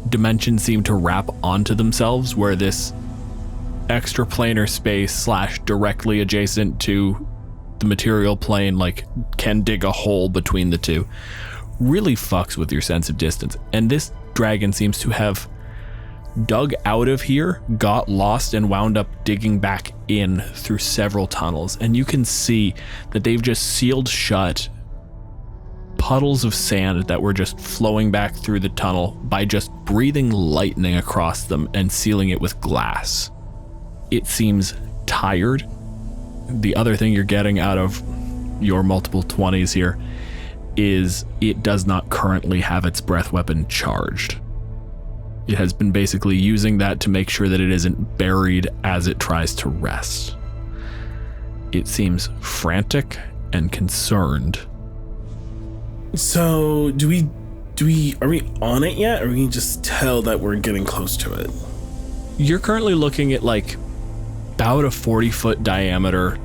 dimensions seem to wrap onto themselves, where this extra planar space / directly adjacent to the material plane like can dig a hole between the two. Really fucks with your sense of distance. And this dragon seems to have dug out of here, got lost, and wound up digging back in through several tunnels. And you can see that they've just sealed shut puddles of sand that were just flowing back through the tunnel by just breathing lightning across them and sealing it with glass. It seems tired. The other thing you're getting out of your multiple 20s here is it does not currently have its breath weapon charged. It has been basically using that to make sure that it isn't buried as it tries to rest. it seems frantic and concerned. So, are we on it yet, or we can just tell that we're getting close to it? You're currently looking at like about a 40-foot diameter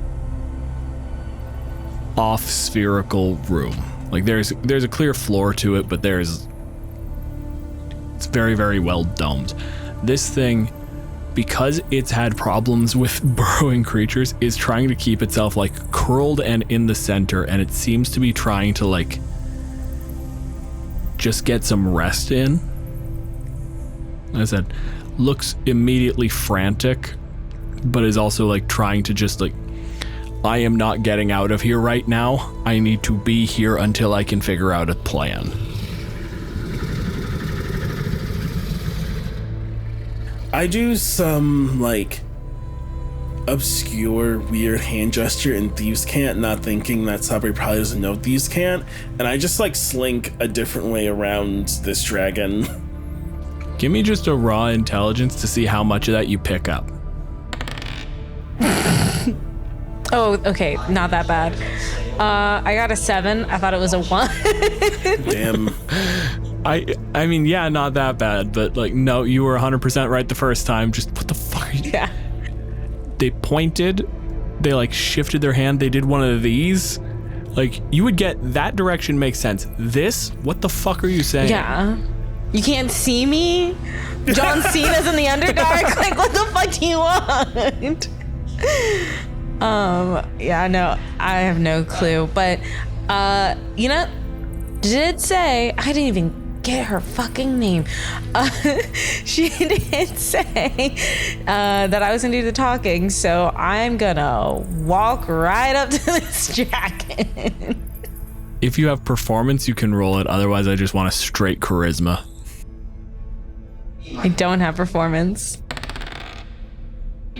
off spherical room. Like there's a clear floor to it, but it's very, very well domed. This thing, because it's had problems with burrowing creatures, is trying to keep itself like curled and in the center, and it seems to be trying to like just get some rest in. Like I said, looks immediately frantic, but is also like trying to just like, I am not getting out of here right now. I need to be here until I can figure out a plan. I do some like obscure weird hand gesture in Thieves' Cant, not thinking that Sabri probably doesn't know Thieves' Cant, and I just like slink a different way around this dragon. Give me just a raw intelligence to see how much of that you pick up. Oh, okay, not that bad. I got a 7. I thought it was a 1. Damn. I mean, yeah, not that bad, but like, no, you were 100% right the first time. Just what the fuck are you? Yeah. They pointed, they like shifted their hand, they did one of these. Like, you would get that direction makes sense. This, what the fuck are you saying? Yeah. You can't see me? John Cena's in the Underdark? Like, what the fuck do you want? Yeah, no, I have no clue. But, you know, did say, I didn't even get her fucking name. She did say that I was gonna do the talking, so I'm gonna walk right up to this dragon. If you have performance, you can roll it. Otherwise, I just want a straight charisma. I don't have performance.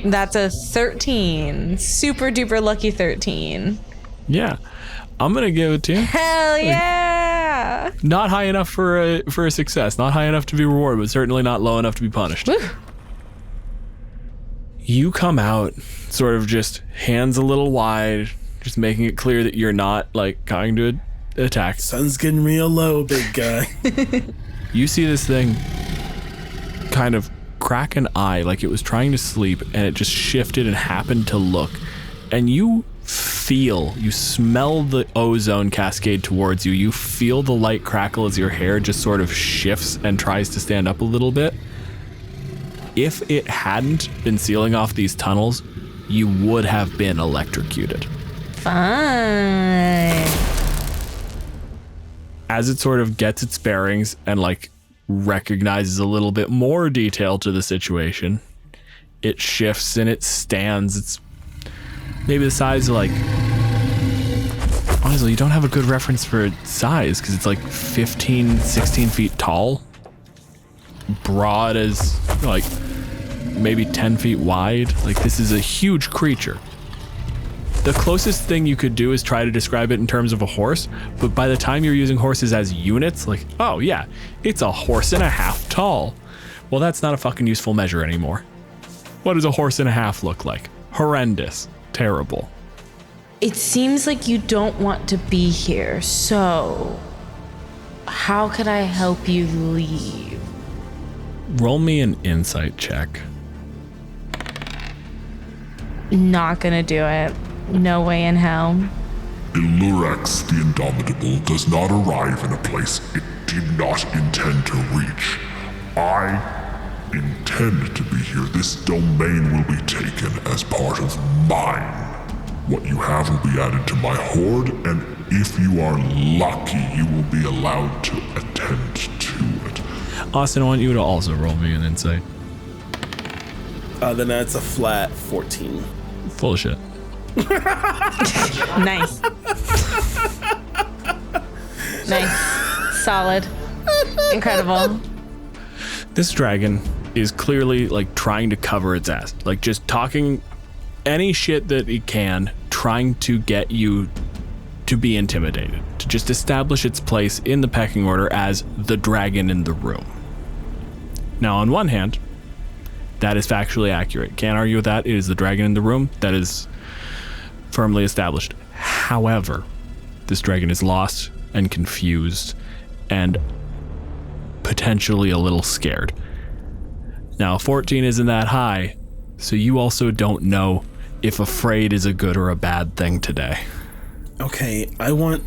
That's a 13. Super duper lucky 13. Yeah, I'm gonna give it to you. Hell yeah! Not high enough for a success. Not high enough to be rewarded, but certainly not low enough to be punished. Woo. You come out, sort of just hands a little wide, just making it clear that you're not like going to attack. Sun's getting real low, big guy. You see this thing kind of crack an eye like it was trying to sleep, and it just shifted and happened to look, and you smell the ozone cascade towards you. You feel the light crackle as your hair just sort of shifts and tries to stand up a little bit. If it hadn't been sealing off these tunnels, you would have been electrocuted. Fine. As it sort of gets its bearings and like recognizes a little bit more detail to the situation, it shifts and it stands. It's maybe the size of like, honestly, you don't have a good reference for size because it's like 15, 16 feet tall, broad as like maybe 10 feet wide. Like, this is a huge creature. The closest thing you could do is try to describe it in terms of a horse, but by the time you're using horses as units, like, oh yeah, it's a horse and a half tall. Well, that's not a fucking useful measure anymore. What does a horse and a half look like? Horrendous. Terrible. It seems like you don't want to be here, so how could I help you leave? Roll me an insight check. Not gonna do it. No way in hell. Illurax the Indomitable does not arrive in a place it did not intend to reach. I intend to be here. This domain will be taken as part of mine. What you have will be added to my horde, and if you are lucky, you will be allowed to attend to it. Austin, I want you to also roll me an insight. Then that's a flat 14. Full of shit. Nice. Nice. Solid. Incredible. This dragon is clearly like trying to cover its ass, like just talking any shit that it can, trying to get you to be intimidated, to just establish its place in the pecking order as the dragon in the room. Now, on one hand, that is factually accurate. Can't argue with that. It is the dragon in the room. That is firmly established. However, this dragon is lost and confused and potentially a little scared. Now, 14 isn't that high, so you also don't know if afraid is a good or a bad thing today. Okay, I would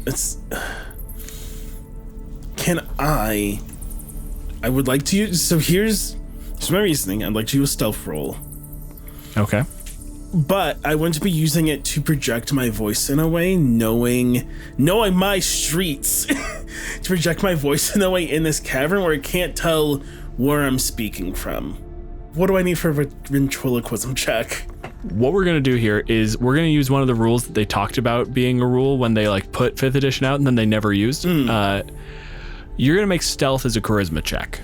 like to use, so here's my reasoning. I'd like to use a stealth roll. Okay. But I want to be using it to project my voice in a way, knowing my streets, to project my voice in a way in this cavern where I can't tell where I'm speaking from. What do I need for a ventriloquism check? What we're going to do here is we're going to use one of the rules that they talked about being a rule when they like put 5th edition out and then they never used. You're going to make stealth as a charisma check.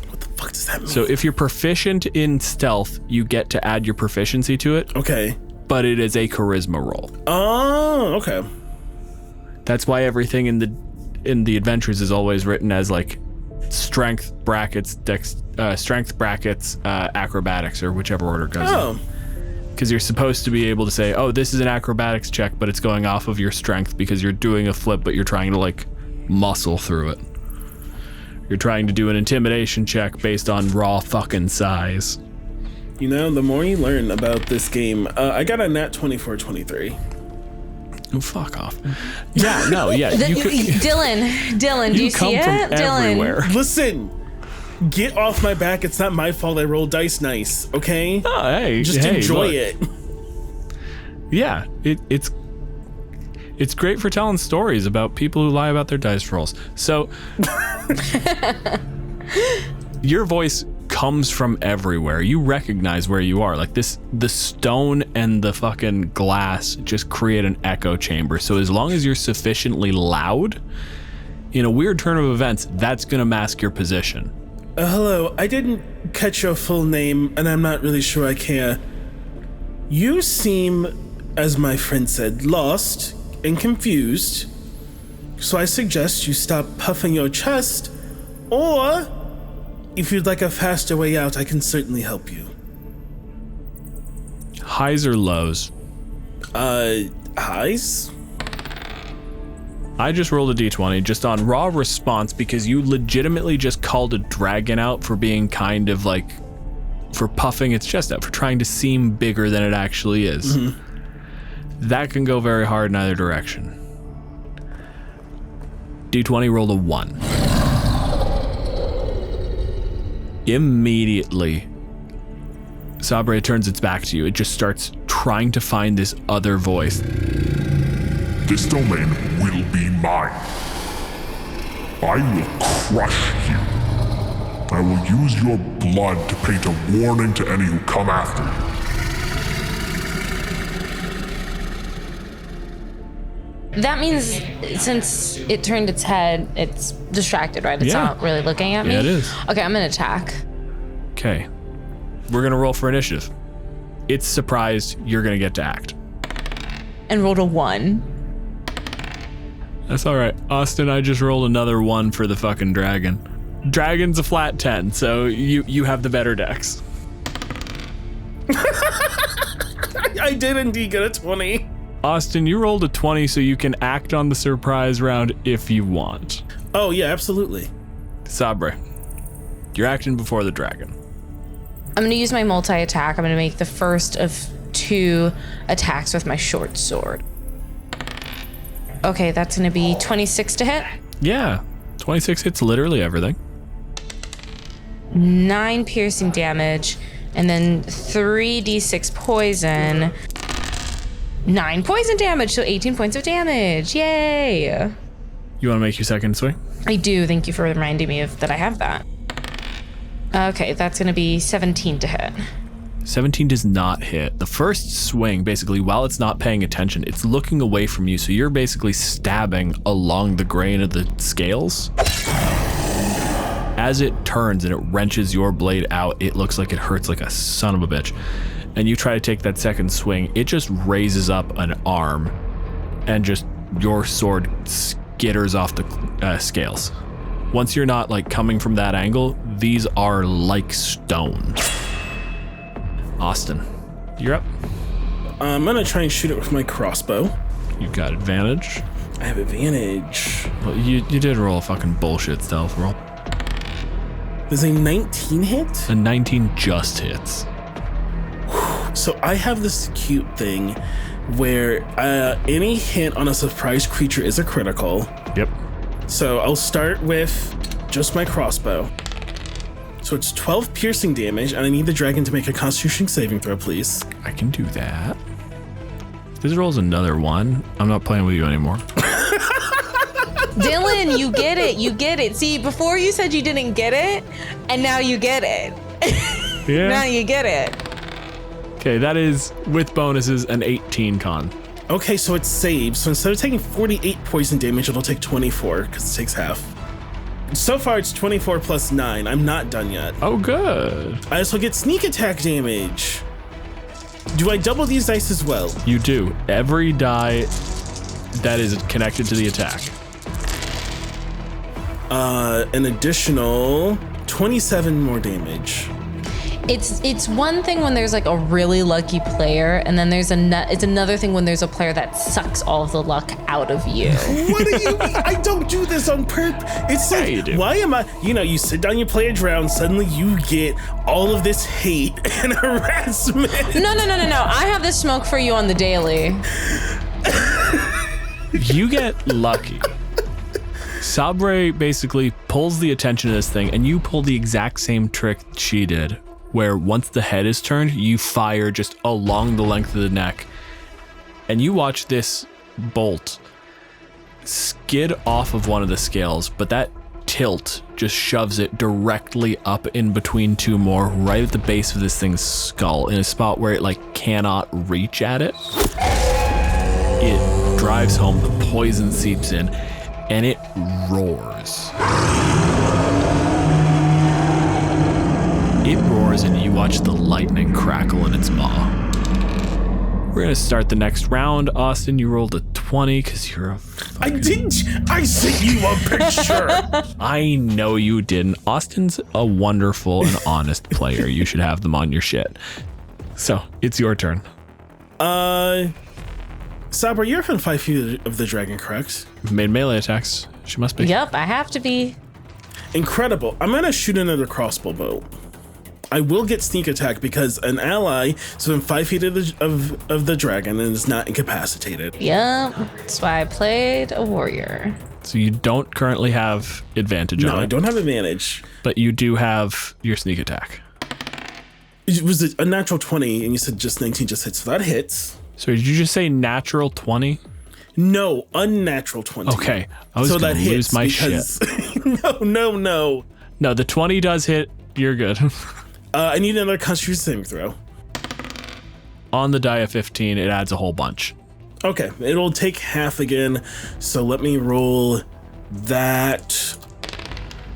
What the fuck does that mean? So if you're proficient in stealth, you get to add your proficiency to it. Okay. But it is a charisma roll. Oh, okay. That's why everything in the adventures is always written as like strength brackets, acrobatics, or whichever order it goes in. Because you're supposed to be able to say, oh, this is an acrobatics check, but it's going off of your strength because you're doing a flip, but you're trying to like muscle through it. You're trying to do an intimidation check based on raw fucking size. You know, the more you learn about this game, I got a nat 24-23. Oh, fuck off. Yeah, no, yeah. Dylan, do you see it? Come from everywhere. Listen, get off my back. It's not my fault I rolled dice nice, okay? Oh, hey. Just enjoy look. it. Yeah, it's great for telling stories about people who lie about their dice rolls. So, your voice comes from everywhere. You recognize where you are. Like the stone and the fucking glass just create an echo chamber. So as long as you're sufficiently loud, in a weird turn of events, that's gonna mask your position. Hello, I didn't catch your full name, and I'm not really sure I care. You seem, as my friend said, lost and confused. So I suggest you stop puffing your chest, or if you'd like a faster way out, I can certainly help you. Highs or lows? Highs? I just rolled a d20 just on raw response because you legitimately just called a dragon out for being kind of like, for puffing its chest out, for trying to seem bigger than it actually is. Mm-hmm. That can go very hard in either direction. D20 rolled a 1. Immediately, Sabre turns its back to you. It just starts trying to find this other voice. This domain will be mine. I will crush you. I will use your blood to paint a warning to any who come after you. That means since it turned its head, it's distracted, right? It's not really looking at me? Yeah, it is. Okay, I'm gonna attack. Okay. We're gonna roll for initiative. It's surprised, you're gonna get to act. And rolled a 1. That's all right. Austin, I just rolled another 1 for the fucking dragon. Dragon's a flat 10, so you have the better dex. I did indeed get a 20. Austin, you rolled a 20, so you can act on the surprise round if you want. Oh, yeah, absolutely. Sabre, you're acting before the dragon. I'm gonna use my multi-attack. I'm gonna make the first of 2 attacks with my short sword. Okay, that's gonna be 26 to hit. Yeah, 26 hits literally everything. 9 piercing damage, and then 3d6 poison. 9 poison damage, so 18 points of damage. Yay! You want to make your second swing? I do. Thank you for reminding me of that I have that. Okay, that's gonna be 17 to hit. 17 does not hit. The first swing, basically, while it's not paying attention, it's looking away from you, so you're basically stabbing along the grain of the scales. As it turns and it wrenches your blade out, it looks like it hurts like a son of a bitch. And you try to take that second swing, it just raises up an arm, and just your sword skitters off the scales. Once you're not like coming from that angle, these are like stone. Austin, you're up. I'm gonna try and shoot it with my crossbow. You got advantage. I have advantage. Well, you did roll a fucking bullshit stealth roll. Does a 19 hit? A 19 just hits. So I have this cute thing where any hit on a surprise creature is a critical. Yep. So I'll start with just my crossbow. So it's 12 piercing damage, and I need the dragon to make a Constitution saving throw, please. I can do that. If this rolls another one, I'm not playing with you anymore. Dylan, you get it. You get it. See, before you said you didn't get it, and now you get it. Yeah. Now you get it. Okay, that is, with bonuses, an 18 con. Okay, so it's saved. So instead of taking 48 poison damage, it'll take 24, because it takes half. So far, it's 24 plus 9. I'm not done yet. Oh, good. I also get sneak attack damage. Do I double these dice as well? You do. Every die that is connected to the attack. An additional 27 more damage. It's one thing when there's like a really lucky player, and then it's another thing when there's a player that sucks all of the luck out of you. What do you mean? I don't do this on purpose. It's like, you do. why am I, you sit down, you play a Drow, and suddenly you get all of this hate and harassment. No. I have this smoke for you on the daily. You get lucky. Sabre basically pulls the attention of this thing, and you pull the exact same trick she did, where once the head is turned, you fire just along the length of the neck, and you watch this bolt skid off of one of the scales, but that tilt just shoves it directly up in between two more, right at the base of this thing's skull, in a spot where it like cannot reach at it. It drives home, the poison seeps in, and it roars. It roars, and you watch the lightning crackle in its maw. We're gonna start the next round. Austin, you rolled a 20 because you're a I didn't. I sent you a picture. I know you didn't. Austin's a wonderful and honest player. You should have them on your shit. So, it's your turn. Sabre, you're within 5 feet of the dragon, correct? Made melee attacks. She must be. Yep, I have to be. Incredible. I'm gonna shoot another crossbow bolt. I will get sneak attack because an ally is within 5 feet of the dragon and is not incapacitated. Yep, that's why I played a warrior. So you don't currently have advantage on it. No, I don't have advantage. But you do have your sneak attack. It was a natural 20, and you said just 19 just hits, so that hits. So did you just say natural 20? No, unnatural 20. Okay, I was gonna lose my shit. No. No, the 20 does hit. You're good. I need another Constitution saving throw. On the die of 15, it adds a whole bunch. Okay, it'll take half again, so let me roll that.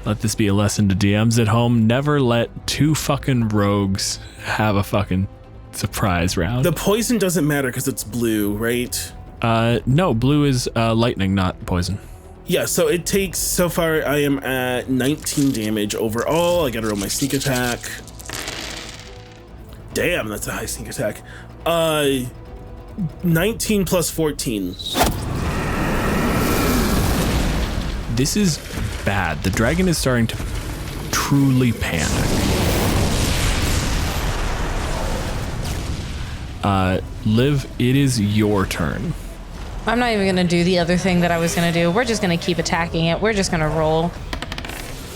Let this be a lesson to DMs at home. Never let two fucking rogues have a fucking surprise round. The poison doesn't matter because it's blue, right? No, blue is lightning, not poison. Yeah, so it takes, so far I am at 19 damage overall. I gotta roll my sneak attack. Damn, that's a high sneak attack. 19 plus 14. This is bad. The dragon is starting to truly panic. Liv, it is your turn. I'm not even gonna do the other thing that I was gonna do. We're just gonna keep attacking it. We're just gonna roll.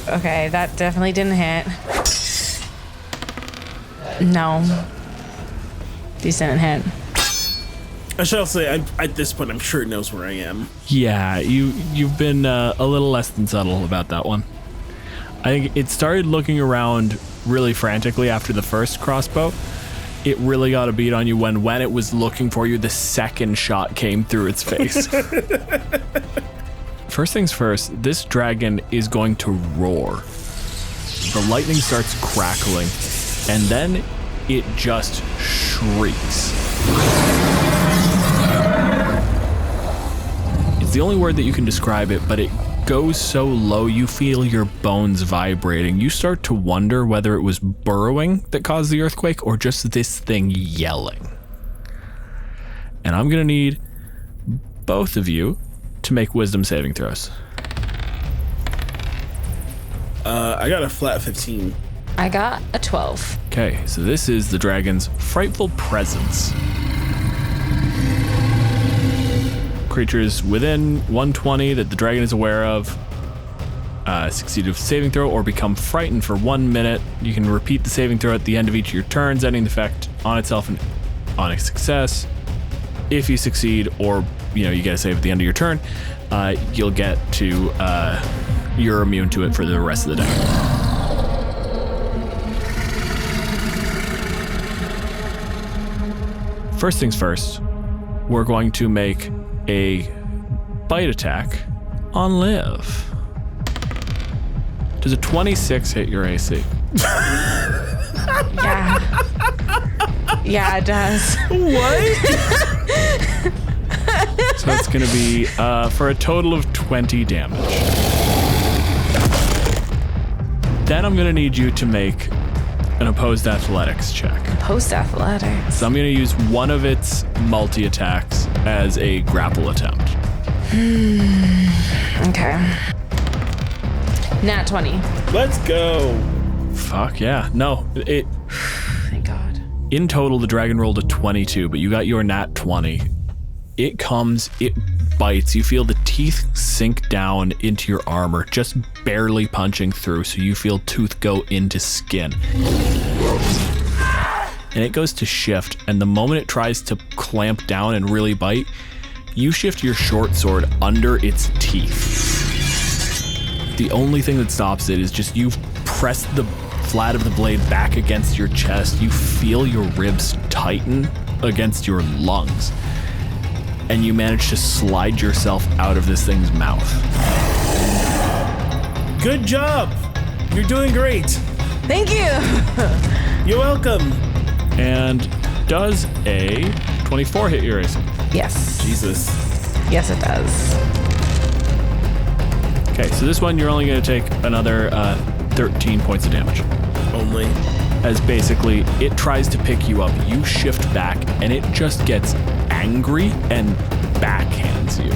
Okay, that definitely didn't hit. No. These didn't hit. I shall say, at this point, I'm sure it knows where I am. Yeah, you've been a little less than subtle about that one. I think it started looking around really frantically after the first crossbow. It really got a beat on you when it was looking for you, the second shot came through its face. First things first, this dragon is going to roar. The lightning starts crackling, and then it just shrieks. It's the only word that you can describe it, but it goes so low you feel your bones vibrating. You start to wonder whether it was burrowing that caused the earthquake or just this thing yelling. And I'm going to need both of you to make wisdom saving throws. I got a flat 15. I got a 12. Okay, so this is the dragon's frightful presence. Creatures within 120 that the dragon is aware of succeed a saving throw or become frightened for 1 minute. You can repeat the saving throw at the end of each of your turns, ending the effect on itself and on a success. If you succeed, or you get a save at the end of your turn, you'll get to you're immune to it for the rest of the day. First things first, we're going to make a bite attack on Liv. Does a 26 hit your AC? Yeah. Yeah, it does. What? So it's going to be for a total of 20 damage. Then I'm going to need you to make an opposed athletics check. Post athletics. So I'm going to use one of its multi-attacks as a grapple attempt. Okay. Nat 20. Let's go. Fuck yeah. No, Thank God. in total, the dragon rolled a 22, but you got your nat 20. It comes, it bites. You feel the teeth sink down into your armor, just barely punching through, so you feel tooth go into skin. And it goes to shift, and the moment it tries to clamp down and really bite, you shift your short sword under its teeth. The only thing that stops it is just you press the flat of the blade back against your chest. You feel your ribs tighten against your lungs. And you manage to slide yourself out of this thing's mouth. Good job. You're doing great. Thank you. You're welcome. And does a 24 hit your AC? Yes. Jesus. Yes, it does. Okay, so this one you're only going to take another 13 points of damage. Only. As basically, it tries to pick you up, you shift back, and it just gets angry and backhands you.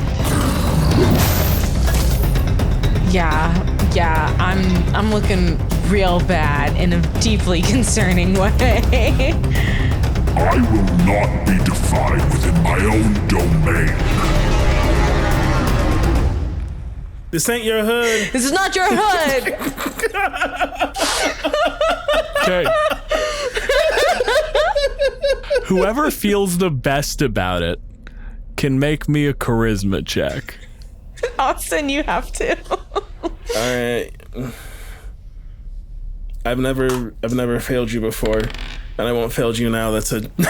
Yeah, I'm looking real bad in a deeply concerning way. I will not be defied within my own domain. This ain't your hood. This is not your hood. Okay. Whoever feels the best about it can make me a charisma check. Austin, you have to. All right. I've never failed you before, and I won't fail you now. That's a 20.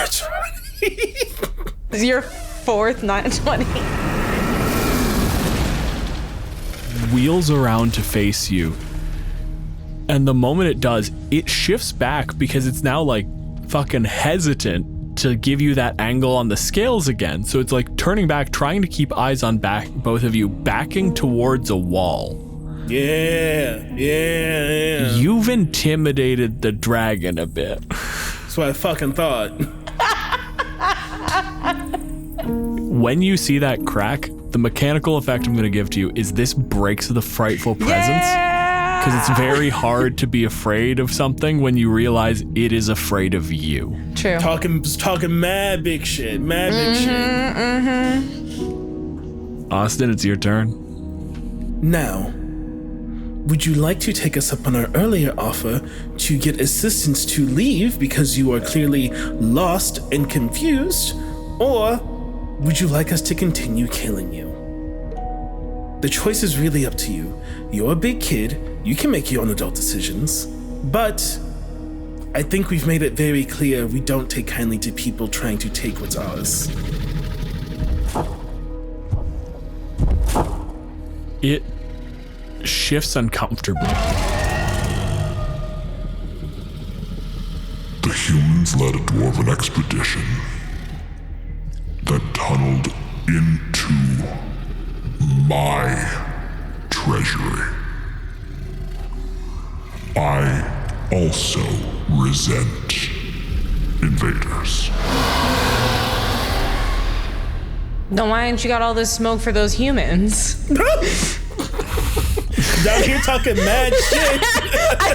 This is your fourth 920. Wheels around to face you. And the moment it does, it shifts back because it's now like fucking hesitant to give you that angle on the scales again. So it's like turning back, trying to keep eyes on both of you, backing towards a wall. Yeah. You've intimidated the dragon a bit. That's what I fucking thought. When you see that crack, the mechanical effect I'm going to give to you is this breaks the frightful presence. Because it's very hard to be afraid of something when you realize it is afraid of you. True. Talking mad big shit. Austin, it's your turn. Now, would you like to take us up on our earlier offer to get assistance to leave because you are clearly lost and confused? Or would you like us to continue killing you? The choice is really up to you. You're a big kid, you can make your own adult decisions. But I think we've made it very clear we don't take kindly to people trying to take what's ours. It shifts uncomfortably. The humans led a dwarven expedition that tunneled into my treasury. I also resent invaders. Then why ain't you got all this smoke for those humans? Down here talking mad shit. I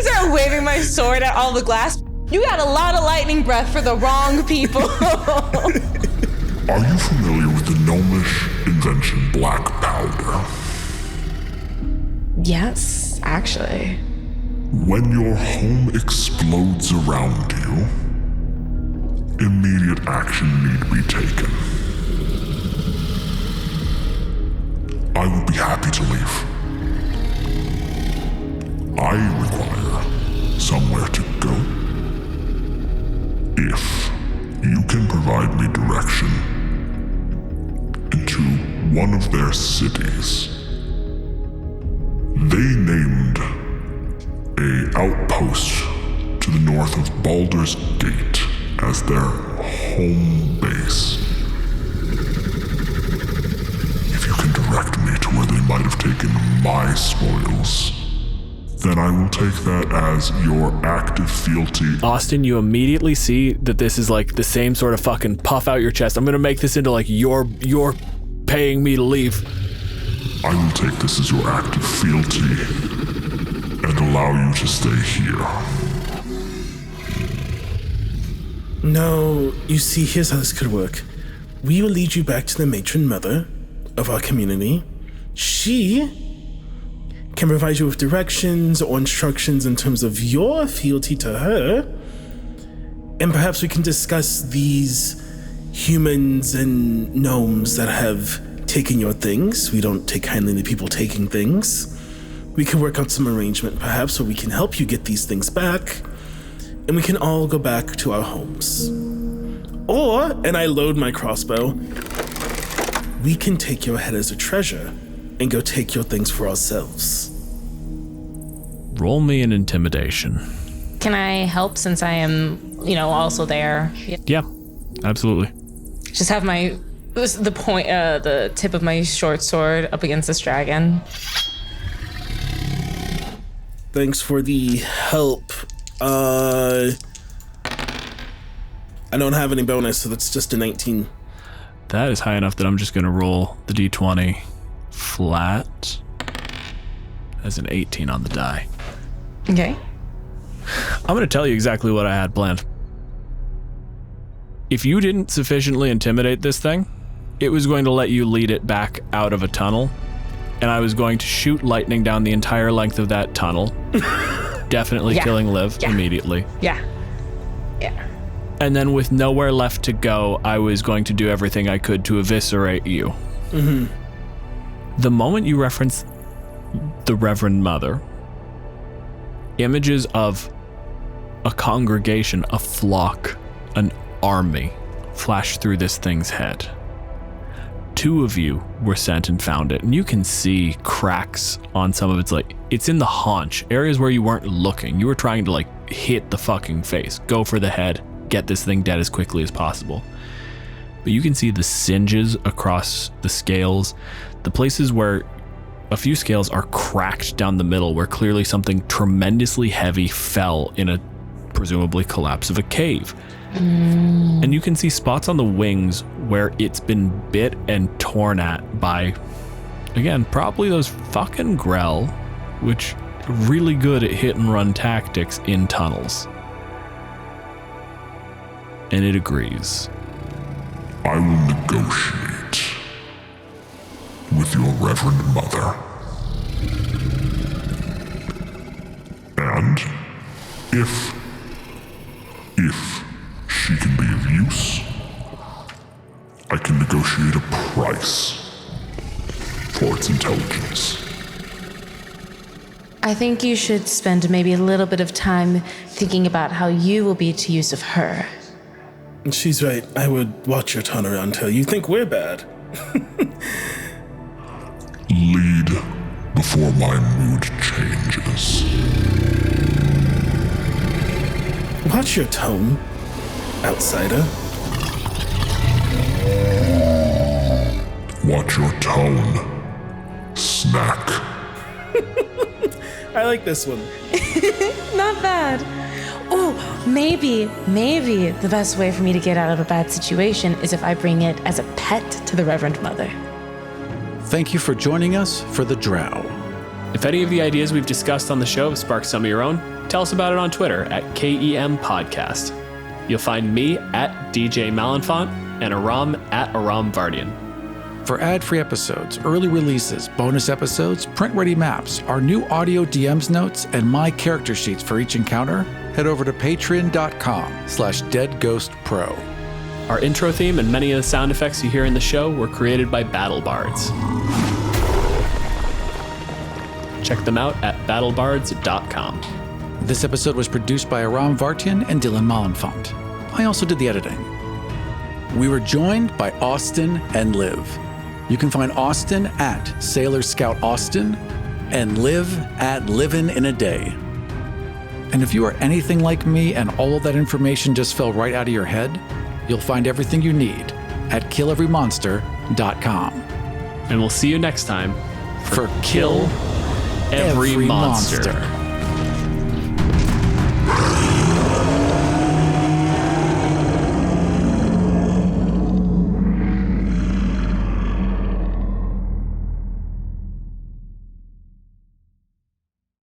started waving my sword at all the glass. You got a lot of lightning breath for the wrong people. Are you familiar with the gnomish invention black powder? Yes, actually. When your home explodes around you, immediate action need be taken. I will be happy to leave. I require somewhere to go. If you can provide me direction into one of their cities. They named a outpost to the north of Baldur's Gate as their home base. If you can direct me to where they might have taken my spoils, then I will take that as your active fealty. Austin, you immediately see that this is like the same sort of fucking puff out your chest. I'm gonna make this into like you're paying me to leave. I will take this as your active fealty and allow you to stay here. No, you see, here's how this could work. We will lead you back to the matron mother of our community. She can provide you with directions or instructions in terms of your fealty to her. And perhaps we can discuss these humans and gnomes that have taken your things. We don't take kindly to people taking things. We can work out some arrangement perhaps where we can help you get these things back. And we can all go back to our homes. Or, and I load my crossbow, we can take your head as a treasure and go take your things for ourselves. Roll me an intimidation. Can I help since I am, also there? Yeah, absolutely. Just have the tip of my short sword up against this dragon. Thanks for the help. I don't have any bonus, so that's just a 19. That is high enough that I'm just going to roll the d20 flat as an 18 on the die. Okay. I'm going to tell you exactly what I had planned. If you didn't sufficiently intimidate this thing, it was going to let you lead it back out of a tunnel, and I was going to shoot lightning down the entire length of that tunnel, definitely killing Liv immediately. Yeah. And then with nowhere left to go, I was going to do everything I could to eviscerate you. Mm-hmm. The moment you reference the Reverend Mother, images of a congregation, a flock, an army flash through this thing's head. 2 of you were sent and found it, and you can see cracks on some of its, it's in the haunch, areas where you weren't looking. You were trying to hit the fucking face, go for the head, get this thing dead as quickly as possible. But you can see the singes across the scales, the places where a few scales are cracked down the middle, where clearly something tremendously heavy fell in a presumably collapse of a cave. And you can see spots on the wings where it's been bit and torn at by, again, probably those fucking Grell, which are really good at hit and run tactics in tunnels. And it agrees. I will negotiate with your Reverend Mother. And if she can be of use, I can negotiate a price for its intelligence. I think you should spend maybe a little bit of time thinking about how you will be to use of her. She's right. I would watch your tongue around her. You think we're bad. Lead before my mood changes. Watch your tone, outsider. Watch your tone, snack. I like this one. Not bad. maybe the best way for me to get out of a bad situation is if I bring it as a pet to the Reverend Mother. Thank you for joining us for the Drow. If any of the ideas we've discussed on the show have sparked some of your own, tell us about it on Twitter at KEM Podcast. You'll find me at DJ Malenfant and Aram at Aram Vartian. For ad-free episodes, early releases, bonus episodes, print-ready maps, our new audio DMs notes, and my character sheets for each encounter, head over to patreon.com/deadghostpro. Our intro theme and many of the sound effects you hear in the show were created by Battle Bards. Check them out at battlebards.com. This episode was produced by Aram Vartian and Dylan Malenfant. I also did the editing. We were joined by Austin and Liv. You can find Austin at Sailor Scout Austin and Liv at Livin' in a Day. And if you are anything like me and all of that information just fell right out of your head, you'll find everything you need at killeverymonster.com. And we'll see you next time for Kill Every Monster.